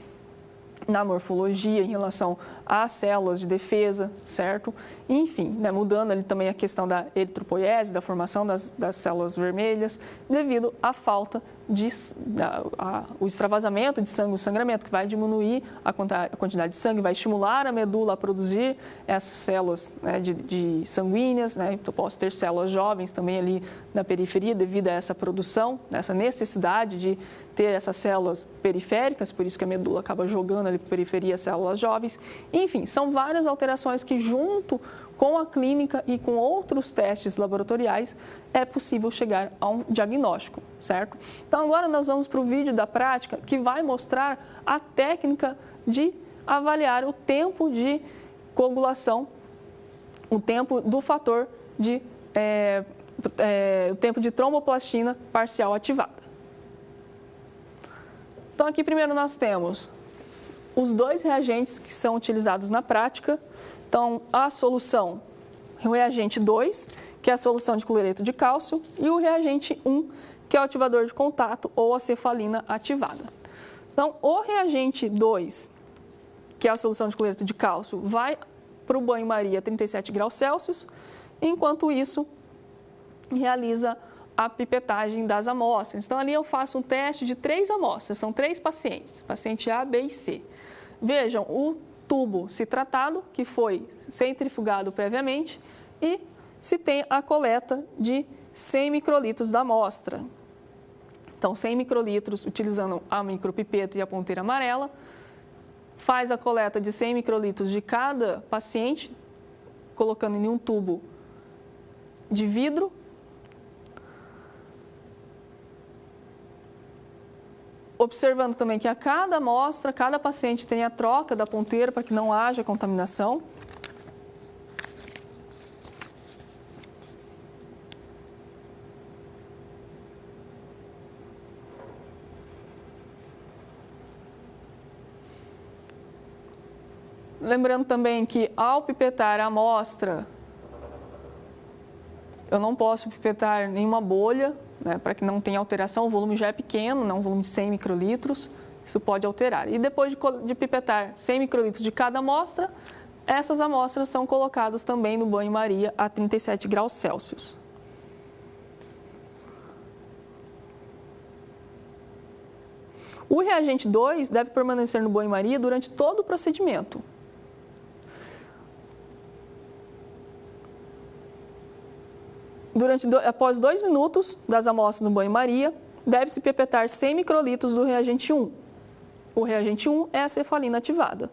na morfologia em relação às células de defesa, certo? Enfim, né, mudando ali também a questão da eritropoiese, da formação das células vermelhas, devido à falta o extravasamento de sangue, o sangramento, que vai diminuir a quantidade de sangue, vai estimular a medula a produzir essas células, né, de sanguíneas, né? Eu posso ter células jovens também ali na periferia devido a essa produção, essa necessidade de ter essas células periféricas, por isso que a medula acaba jogando ali para a periferia células jovens. Enfim, são várias alterações que, junto com a clínica e com outros testes laboratoriais, é possível chegar a um diagnóstico, certo? Então, agora nós vamos para o vídeo da prática, que vai mostrar a técnica de avaliar o tempo de coagulação, o tempo do fator de o tempo de tromboplastina parcial ativada. Então, aqui primeiro nós temos os 2 reagentes que são utilizados na prática. Então, a solução, o reagente 2, que é a solução de cloreto de cálcio, e o reagente 1, que é o ativador de contato ou a cefalina ativada. Então, o reagente 2, que é a solução de cloreto de cálcio, vai para o banho-maria a 37 graus Celsius, enquanto isso realiza a pipetagem das amostras. Então, ali eu faço um teste de 3 amostras, são 3 pacientes, paciente A, B e C. Vejam, o tubo citratado, que foi centrifugado previamente, e se tem a coleta de 100 microlitros da amostra. Então, 100 microlitros, utilizando a micropipeta e a ponteira amarela, faz a coleta de 100 microlitros de cada paciente, colocando em um tubo de vidro. Observando também que a cada amostra, cada paciente tem a troca da ponteira para que não haja contaminação. Lembrando também que ao pipetar a amostra, eu não posso pipetar nenhuma bolha, né, para que não tenha alteração, o volume já é pequeno, não um volume de 100 microlitros, isso pode alterar. E depois de pipetar 100 microlitros de cada amostra, essas amostras são colocadas também no banho-maria a 37 graus Celsius. O reagente 2 deve permanecer no banho-maria durante todo o procedimento. Após 2 minutos das amostras no banho-maria, deve-se pipetar 100 microlitros do reagente 1. O reagente 1 é a cefalina ativada.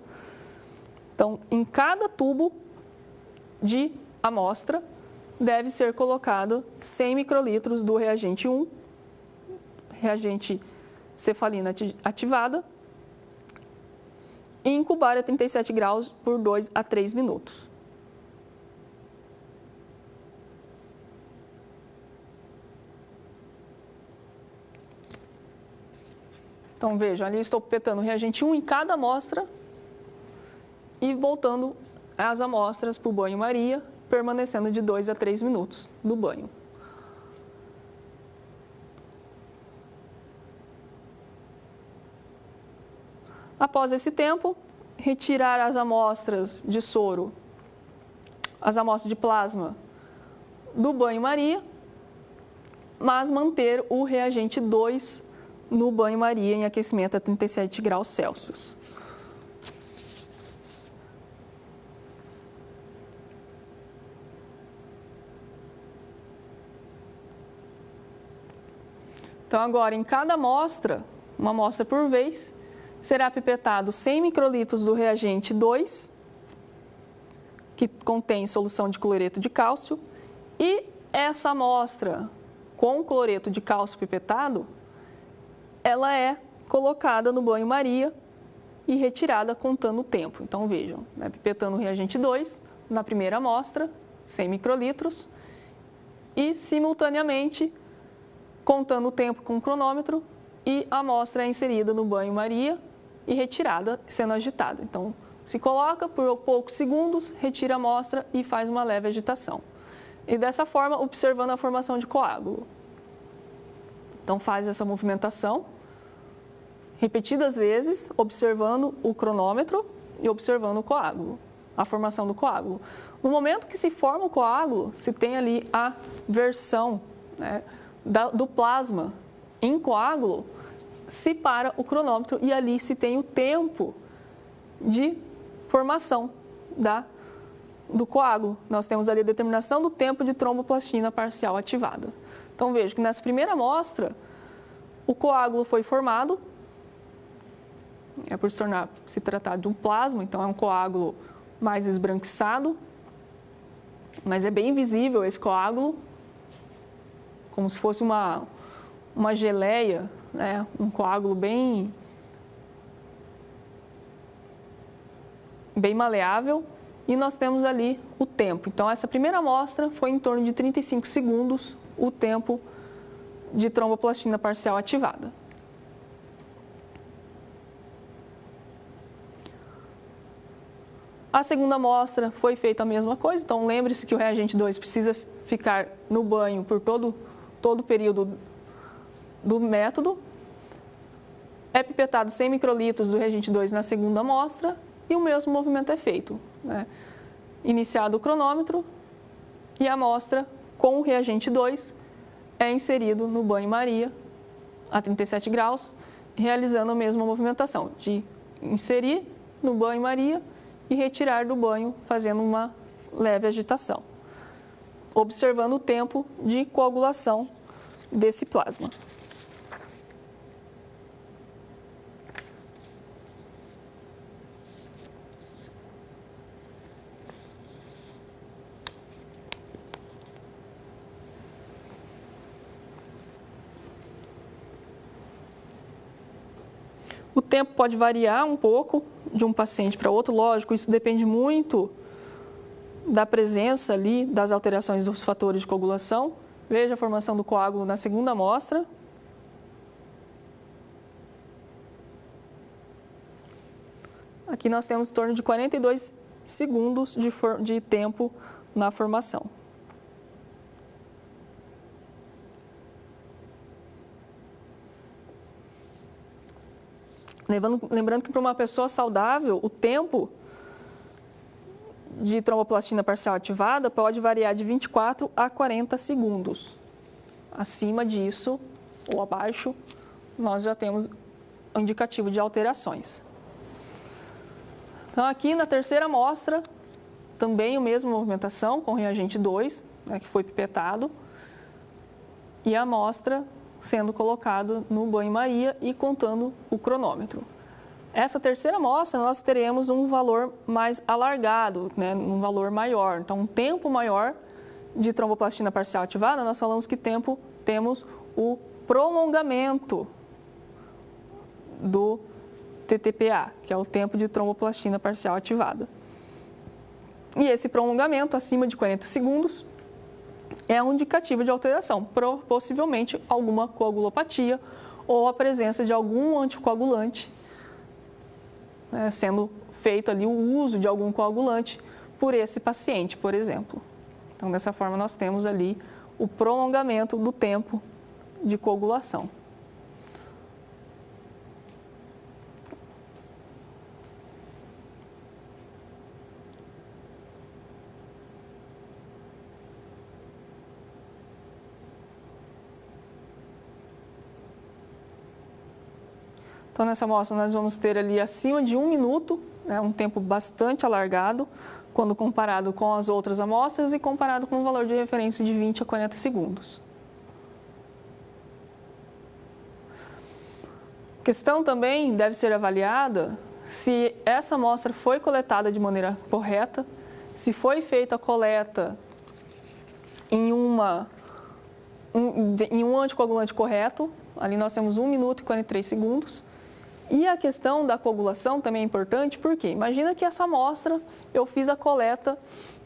Então, em cada tubo de amostra, deve ser colocado 100 microlitros do reagente 1, reagente cefalina ativada, e incubar a 37 graus por 2 a 3 minutos. Então, vejam, ali estou pipetando o reagente 1 em cada amostra e voltando as amostras para o banho-maria, permanecendo de 2 a 3 minutos no banho. Após esse tempo, retirar as amostras de soro, as amostras de plasma do banho-maria, mas manter o reagente 2 no banho-maria em aquecimento a 37 graus Celsius. Então, agora, em cada amostra, uma amostra por vez, será pipetado 100 microlitros do reagente 2, que contém solução de cloreto de cálcio, e essa amostra com cloreto de cálcio pipetado, ela é colocada no banho-maria e retirada contando o tempo. Então, vejam, né, pipetando o reagente 2 na primeira amostra, 100 microlitros, e simultaneamente contando o tempo com o cronômetro, e a amostra é inserida no banho-maria e retirada, sendo agitada. Então, se coloca por poucos segundos, retira a amostra e faz uma leve agitação. E dessa forma, observando a formação de coágulo. Então, faz essa movimentação repetidas vezes, observando o cronômetro e observando o coágulo, a formação do coágulo. No momento que se forma o coágulo, se tem ali a versão, né, do plasma em coágulo, se para o cronômetro e ali se tem o tempo de formação do coágulo. Nós temos ali a determinação do tempo de tromboplastina parcial ativada. Então, veja que nessa primeira amostra, o coágulo foi formado, por se tratar de um plasma, então é um coágulo mais esbranquiçado, mas é bem visível esse coágulo, como se fosse uma geleia, né? Um coágulo bem maleável, e nós temos ali o tempo. Então, essa primeira amostra foi em torno de 35 segundos o tempo de tromboplastina parcial ativada. A segunda amostra foi feita a mesma coisa, então lembre-se que o reagente 2 precisa ficar no banho por todo o período do método. É pipetado 100 microlitros do reagente 2 na segunda amostra e o mesmo movimento é feito, né? Iniciado o cronômetro e a amostra com o reagente 2 é inserido no banho-maria a 37 graus, realizando a mesma movimentação de inserir no banho-maria e retirar do banho, fazendo uma leve agitação, observando o tempo de coagulação desse plasma. O tempo pode variar um pouco de um paciente para outro, lógico, isso depende muito da presença ali das alterações dos fatores de coagulação. Veja a formação do coágulo na segunda amostra. Aqui nós temos em torno de 42 segundos de tempo na formação. Lembrando que para uma pessoa saudável, o tempo de tromboplastina parcial ativada pode variar de 24 a 40 segundos. Acima disso ou abaixo, nós já temos indicativo de alterações. Então, aqui na terceira amostra, também a mesma movimentação com reagente 2, né, que foi pipetado, e a amostra sendo colocada no banho-maria e contando o cronômetro. Essa terceira amostra, nós teremos um valor mais alargado, né, um valor maior. Então, um tempo maior de tromboplastina parcial ativada, nós falamos que temos o prolongamento do TTPA, que é o tempo de tromboplastina parcial ativada. E esse prolongamento, acima de 40 segundos, é um indicativo de alteração, possivelmente alguma coagulopatia ou a presença de algum anticoagulante, né, sendo feito ali o uso de algum coagulante por esse paciente, por exemplo. Então, dessa forma, nós temos ali o prolongamento do tempo de coagulação. Então, nessa amostra, nós vamos ter ali acima de 1 minuto, né, um tempo bastante alargado, quando comparado com as outras amostras e comparado com o valor de referência de 20 a 40 segundos. A questão também deve ser avaliada se essa amostra foi coletada de maneira correta, se foi feita a coleta em um anticoagulante correto, ali nós temos 1 minuto e 43 segundos. E a questão da coagulação também é importante, porque imagina que essa amostra eu fiz a coleta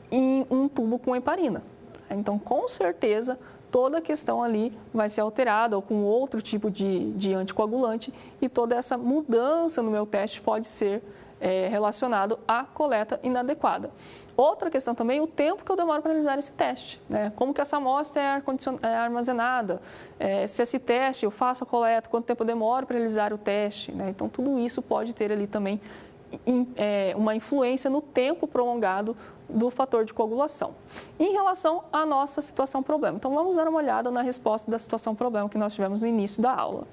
em um tubo com heparina. Então, com certeza, toda a questão ali vai ser alterada ou com outro tipo de anticoagulante e toda essa mudança no meu teste pode ser relacionado à coleta inadequada. Outra questão também, o tempo que eu demoro para realizar esse teste, né? Como que essa amostra é armazenada, se esse teste eu faço a coleta, quanto tempo eu demoro para realizar o teste, né? Então, tudo isso pode ter ali também uma influência no tempo prolongado do fator de coagulação. Em relação à nossa situação problema, então vamos dar uma olhada na resposta da situação problema que nós tivemos no início da aula.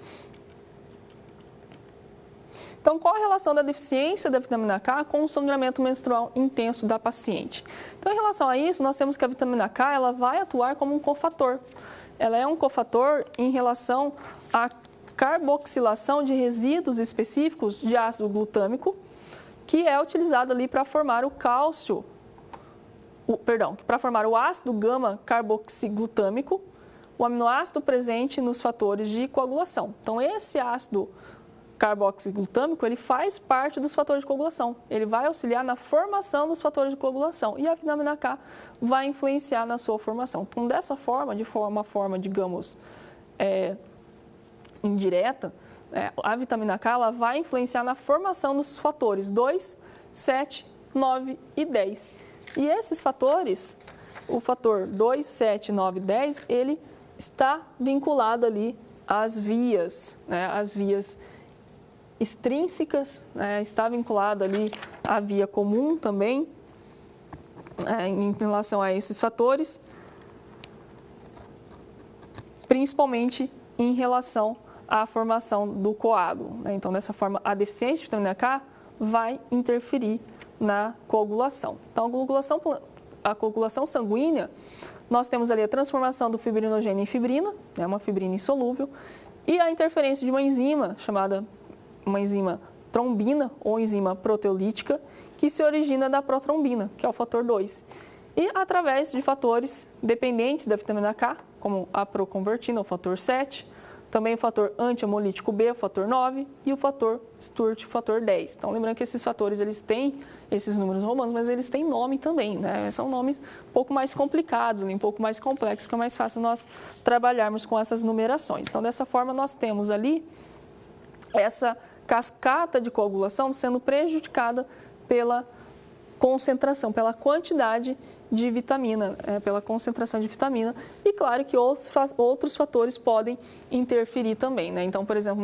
Então, qual a relação da deficiência da vitamina K com o sangramento menstrual intenso da paciente? Então, em relação a isso, nós temos que a vitamina K ela vai atuar como um cofator. Ela é um cofator em relação à carboxilação de resíduos específicos de ácido glutâmico, que é utilizado ali para formar o para formar o ácido gama-carboxiglutâmico, o aminoácido presente nos fatores de coagulação. Então, esse ácido carboxiglutâmico, ele faz parte dos fatores de coagulação. Ele vai auxiliar na formação dos fatores de coagulação e a vitamina K vai influenciar na sua formação. Então, dessa forma, uma forma, digamos, indireta, a vitamina K ela vai influenciar na formação dos fatores 2, 7, 9 e 10. E esses fatores, o fator 2, 7, 9 e 10, ele está vinculado ali às vias, né, às vias extrínsecas, né, está vinculado ali à via comum também, em relação a esses fatores, principalmente em relação à formação do coágulo, né? Então, dessa forma, a deficiência de vitamina K vai interferir na coagulação. Então, a coagulação sanguínea, nós temos ali a transformação do fibrinogênio em fibrina, né, uma fibrina insolúvel, e a interferência de uma enzima chamada uma enzima trombina ou enzima proteolítica, que se origina da protrombina, que é o fator 2. E através de fatores dependentes da vitamina K, como a proconvertina, o fator 7, também o fator anti-hemolítico B, o fator 9, e o fator STURT, o fator 10. Então, lembrando que esses fatores, eles têm esses números romanos, mas eles têm nome também, né? São nomes um pouco mais complicados, um pouco mais complexos, que é mais fácil nós trabalharmos com essas numerações. Então, dessa forma, nós temos ali essa cascata de coagulação sendo prejudicada pela concentração, pela quantidade de vitamina, pela concentração de vitamina. E claro que outros fatores podem interferir também, né? Então, por exemplo,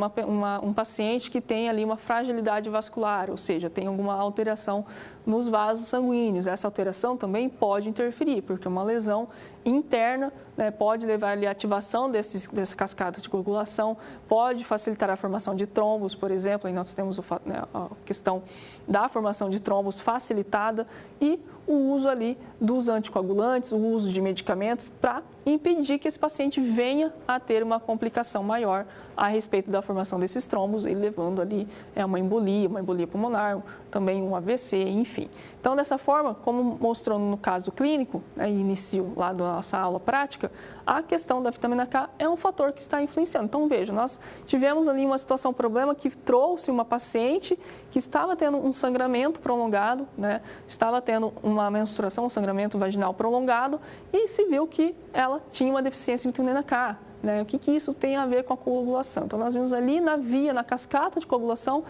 um paciente que tem ali uma fragilidade vascular, ou seja, tem alguma alteração nos vasos sanguíneos, essa alteração também pode interferir, porque uma lesão interna, né, pode levar ali à ativação dessa cascata de coagulação, pode facilitar a formação de trombos, por exemplo, e nós temos a questão da formação de trombos facilitada e o uso ali dos anticoagulantes, o uso de medicamentos para impedir que esse paciente venha a ter uma complicação maior a respeito da formação desses trombos e levando ali uma embolia pulmonar, também um AVC, enfim. Então, dessa forma, como mostrou no caso clínico, né, início lá da nossa aula prática, a questão da vitamina K é um fator que está influenciando. Então, veja, nós tivemos ali uma situação, um problema que trouxe uma paciente que estava tendo um sangramento prolongado, né, estava tendo uma menstruação, um sangramento vaginal prolongado e se viu que ela tinha uma deficiência de vitamina K. Né? O que isso tem a ver com a coagulação? Então, nós vimos ali na via, na cascata de coagulação,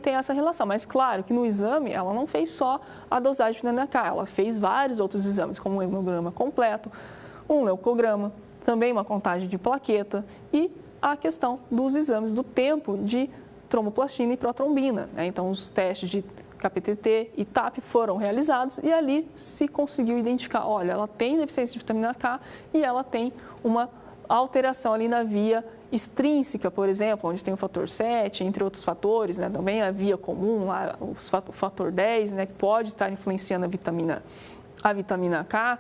tem essa relação. Mas, claro, que no exame, ela não fez só a dosagem de vitamina K, ela fez vários outros exames, como um hemograma completo, um leucograma, também uma contagem de plaqueta e a questão dos exames do tempo de tromboplastina e protrombina. Né? Então, os testes de KPTT e TAP foram realizados e ali se conseguiu identificar, olha, ela tem deficiência de vitamina K e ela tem uma alteração ali na via extrínseca, por exemplo, onde tem o fator 7, entre outros fatores, né? Também a via comum, lá, o fator 10, né? Que pode estar influenciando a vitamina K.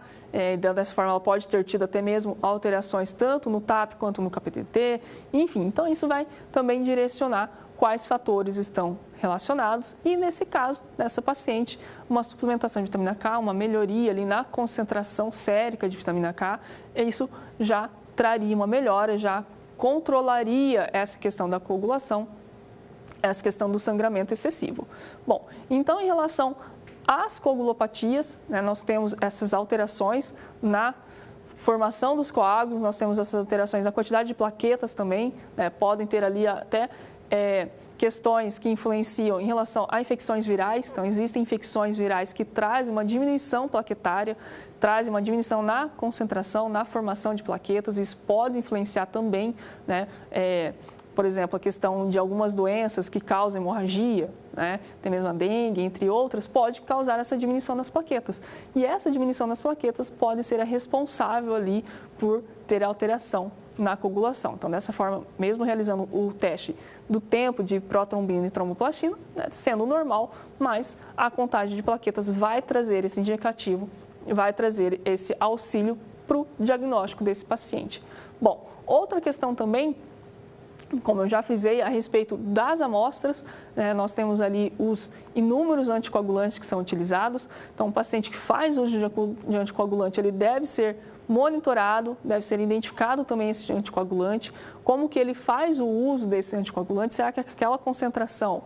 Dessa forma, ela pode ter tido até mesmo alterações tanto no TAP quanto no KPTT, enfim. Então, isso vai também direcionar quais fatores estão relacionados e, nesse caso, nessa paciente, uma suplementação de vitamina K, uma melhoria ali na concentração sérica de vitamina K, isso já traria uma melhora, já controlaria essa questão da coagulação, essa questão do sangramento excessivo. Bom, então, em relação às coagulopatias, né, nós temos essas alterações na formação dos coágulos, nós temos essas alterações na quantidade de plaquetas também, né, podem ter ali até questões que influenciam em relação a infecções virais. Então, existem infecções virais que trazem uma diminuição plaquetária, trazem uma diminuição na concentração, na formação de plaquetas. Isso pode influenciar também, né, por exemplo, a questão de algumas doenças que causam hemorragia, né, até mesmo a dengue, entre outras, pode causar essa diminuição das plaquetas. E essa diminuição das plaquetas pode ser a responsável ali por ter alteração na coagulação. Então, dessa forma, mesmo realizando o teste do tempo de protrombina e tromboplastina, né, sendo normal, mas a contagem de plaquetas vai trazer esse indicativo, vai trazer esse auxílio para o diagnóstico desse paciente. Bom, outra questão também, como eu já frisei, a respeito das amostras, né, nós temos ali os inúmeros anticoagulantes que são utilizados. Então, o paciente que faz uso de anticoagulante, ele deve ser monitorado, deve ser identificado também esse anticoagulante, como que ele faz o uso desse anticoagulante, será que aquela concentração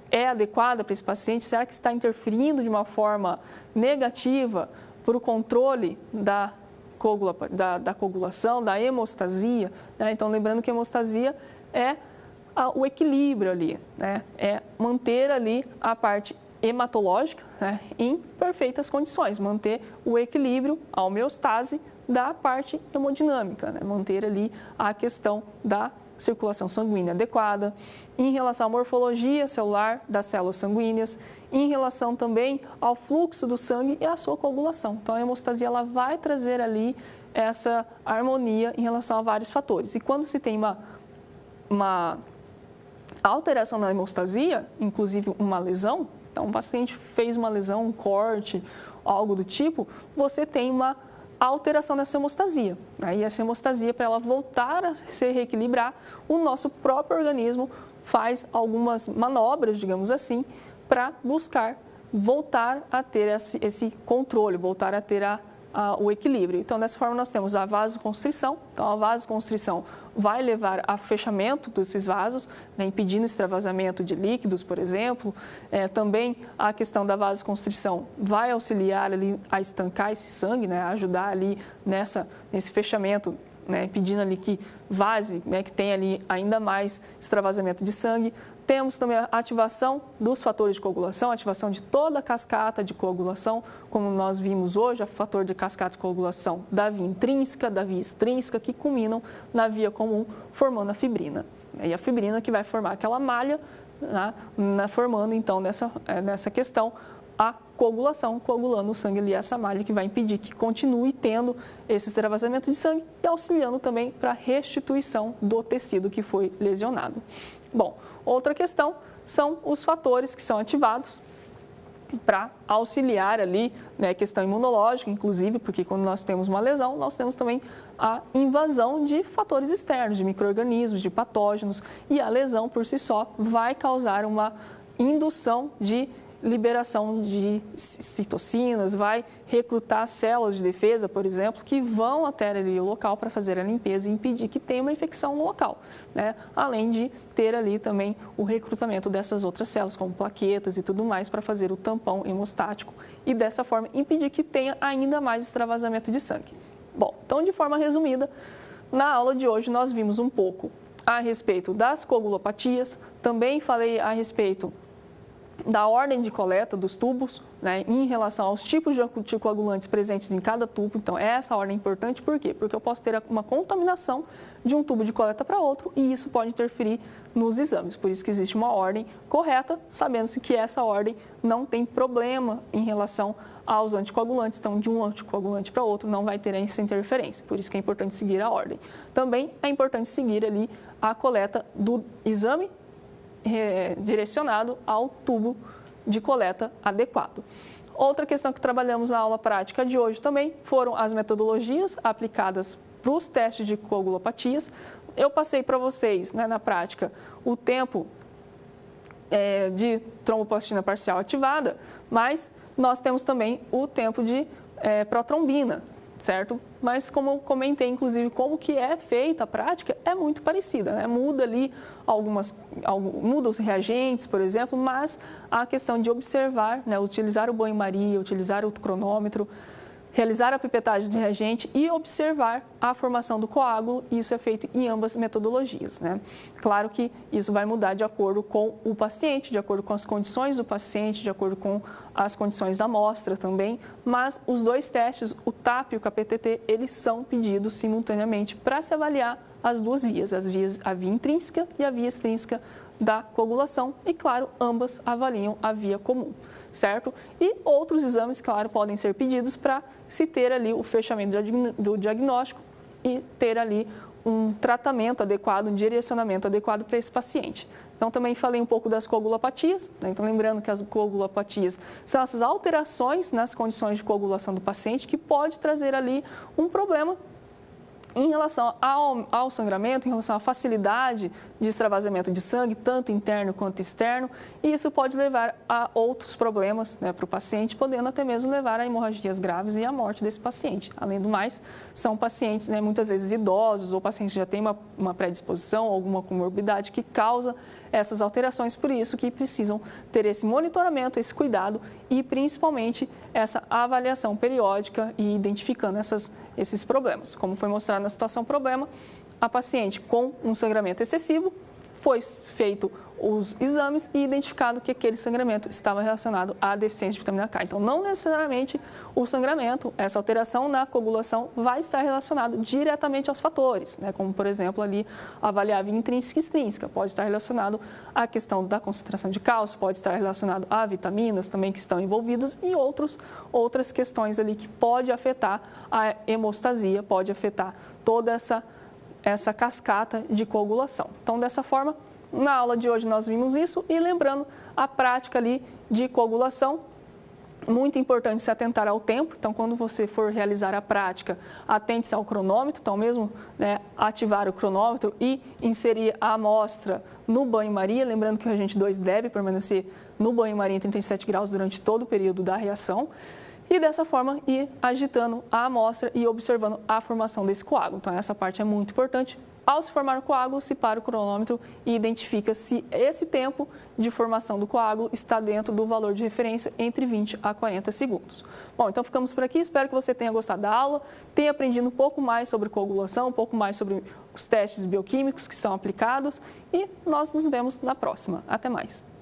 é adequada para esse paciente, será que está interferindo de uma forma negativa para o controle da coagulação, da hemostasia, né? Então, lembrando que a hemostasia é o equilíbrio ali, né? É manter ali a parte hematológica, né, em perfeitas condições, manter o equilíbrio, a homeostase da parte hemodinâmica, né? Manter ali a questão da circulação sanguínea adequada, em relação à morfologia celular das células sanguíneas, em relação também ao fluxo do sangue e à sua coagulação. Então, a hemostasia ela vai trazer ali essa harmonia em relação a vários fatores. E quando se tem uma alteração na hemostasia, inclusive uma lesão, então, o paciente fez uma lesão, um corte, algo do tipo, você tem uma alteração dessa hemostasia. Aí, essa hemostasia, para ela voltar a se reequilibrar, o nosso próprio organismo faz algumas manobras, digamos assim, para buscar voltar a ter esse controle, voltar a ter o equilíbrio. Então, dessa forma, nós temos a vasoconstrição. Então, a vasoconstrição vai levar a fechamento desses vasos, né, impedindo o extravasamento de líquidos, por exemplo. Também a questão da vasoconstrição vai auxiliar ali a estancar esse sangue, né, a ajudar ali nesse fechamento, né, impedindo ali que vaze, né, que tenha ali ainda mais extravasamento de sangue. Temos também a ativação dos fatores de coagulação, ativação de toda a cascata de coagulação, como nós vimos hoje, o fator de cascata de coagulação da via intrínseca, da via extrínseca, que culminam na via comum, formando a fibrina. E a fibrina que vai formar aquela malha, formando então nessa questão a coagulação, coagulando o sangue ali, essa malha que vai impedir que continue tendo esse extravasamento de sangue e auxiliando também para a restituição do tecido que foi lesionado. Bom, outra questão são os fatores que são ativados para auxiliar ali, né, a questão imunológica, inclusive, porque quando nós temos uma lesão, nós temos também a invasão de fatores externos, de micro-organismos, de patógenos, e a lesão por si só vai causar uma indução de liberação de citocinas, vai recrutar células de defesa, por exemplo, que vão até ali o local para fazer a limpeza e impedir que tenha uma infecção no local, né? Além de ter ali também o recrutamento dessas outras células, como plaquetas e tudo mais, para fazer o tampão hemostático e dessa forma impedir que tenha ainda mais extravasamento de sangue. Bom, então de forma resumida, na aula de hoje nós vimos um pouco a respeito das coagulopatias, também falei a respeito da ordem de coleta dos tubos, né, em relação aos tipos de anticoagulantes presentes em cada tubo. Então, essa ordem é importante, por quê? Porque eu posso ter uma contaminação de um tubo de coleta para outro e isso pode interferir nos exames. Por isso que existe uma ordem correta, sabendo-se que essa ordem não tem problema em relação aos anticoagulantes. Então, de um anticoagulante para outro não vai ter essa interferência. Por isso que é importante seguir a ordem. Também é importante seguir ali a coleta do exame direcionado ao tubo de coleta adequado. Outra questão que trabalhamos na aula prática de hoje também foram as metodologias aplicadas para os testes de coagulopatias. Eu passei para vocês, né, na prática, o tempo de tromboplastina parcial ativada, mas nós temos também o tempo de protrombina, certo? Mas como eu comentei, inclusive, como que é feita a prática, é muito parecida, né? Muda ali muda os reagentes, por exemplo, mas a questão de observar, né, utilizar o banho-maria, utilizar o cronômetro, realizar a pipetagem de reagente e observar a formação do coágulo, isso é feito em ambas metodologias, né? Claro que isso vai mudar de acordo com o paciente, de acordo com as condições do paciente, de acordo com as condições da amostra também, mas os dois testes, o TAP e o KPTT, eles são pedidos simultaneamente para se avaliar as duas vias, a via intrínseca e a via extrínseca da coagulação e, claro, ambas avaliam a via comum, certo? E outros exames, claro, podem ser pedidos para se ter ali o fechamento do diagnóstico e ter ali um tratamento adequado, um direcionamento adequado para esse paciente. Então, também falei um pouco das coagulopatias, né? Então, lembrando que as coagulopatias são essas alterações nas condições de coagulação do paciente que pode trazer ali um problema em relação ao sangramento, em relação à facilidade de extravasamento de sangue, tanto interno quanto externo, e isso pode levar a outros problemas, né, para o paciente, podendo até mesmo levar a hemorragias graves e à morte desse paciente. Além do mais, são pacientes, né, muitas vezes idosos ou pacientes que já têm uma predisposição, alguma comorbidade que causa essas alterações, por isso que precisam ter esse monitoramento, esse cuidado e principalmente essa avaliação periódica e identificando esses problemas. Como foi mostrado na situação problema, a paciente com um sangramento excessivo, foi feito os exames e identificado que aquele sangramento estava relacionado à deficiência de vitamina K. Então, não necessariamente o sangramento, essa alteração na coagulação vai estar relacionado diretamente aos fatores, né? Como, por exemplo, ali avaliar a via intrínseca e extrínseca, pode estar relacionado à questão da concentração de cálcio, pode estar relacionado a vitaminas também que estão envolvidas e outras questões ali que pode afetar a hemostasia, pode afetar toda essa cascata de coagulação. Então, dessa forma, na aula de hoje nós vimos isso e lembrando a prática ali de coagulação, muito importante se atentar ao tempo. Então, quando você for realizar a prática, atente-se ao cronômetro, então mesmo, né, ativar o cronômetro e inserir a amostra no banho-maria, lembrando que o reagente 2 deve permanecer no banho-maria em 37 graus durante todo o período da reação. E dessa forma ir agitando a amostra e observando a formação desse coágulo. Então essa parte é muito importante Ao se formar o coágulo, se para o cronômetro e identifica se esse tempo de formação do coágulo está dentro do valor de referência entre 20 a 40 segundos. Bom, então ficamos por aqui. Espero que você tenha gostado da aula, tenha aprendido um pouco mais sobre coagulação, um pouco mais sobre os testes bioquímicos que são aplicados e nós nos vemos na próxima. Até mais!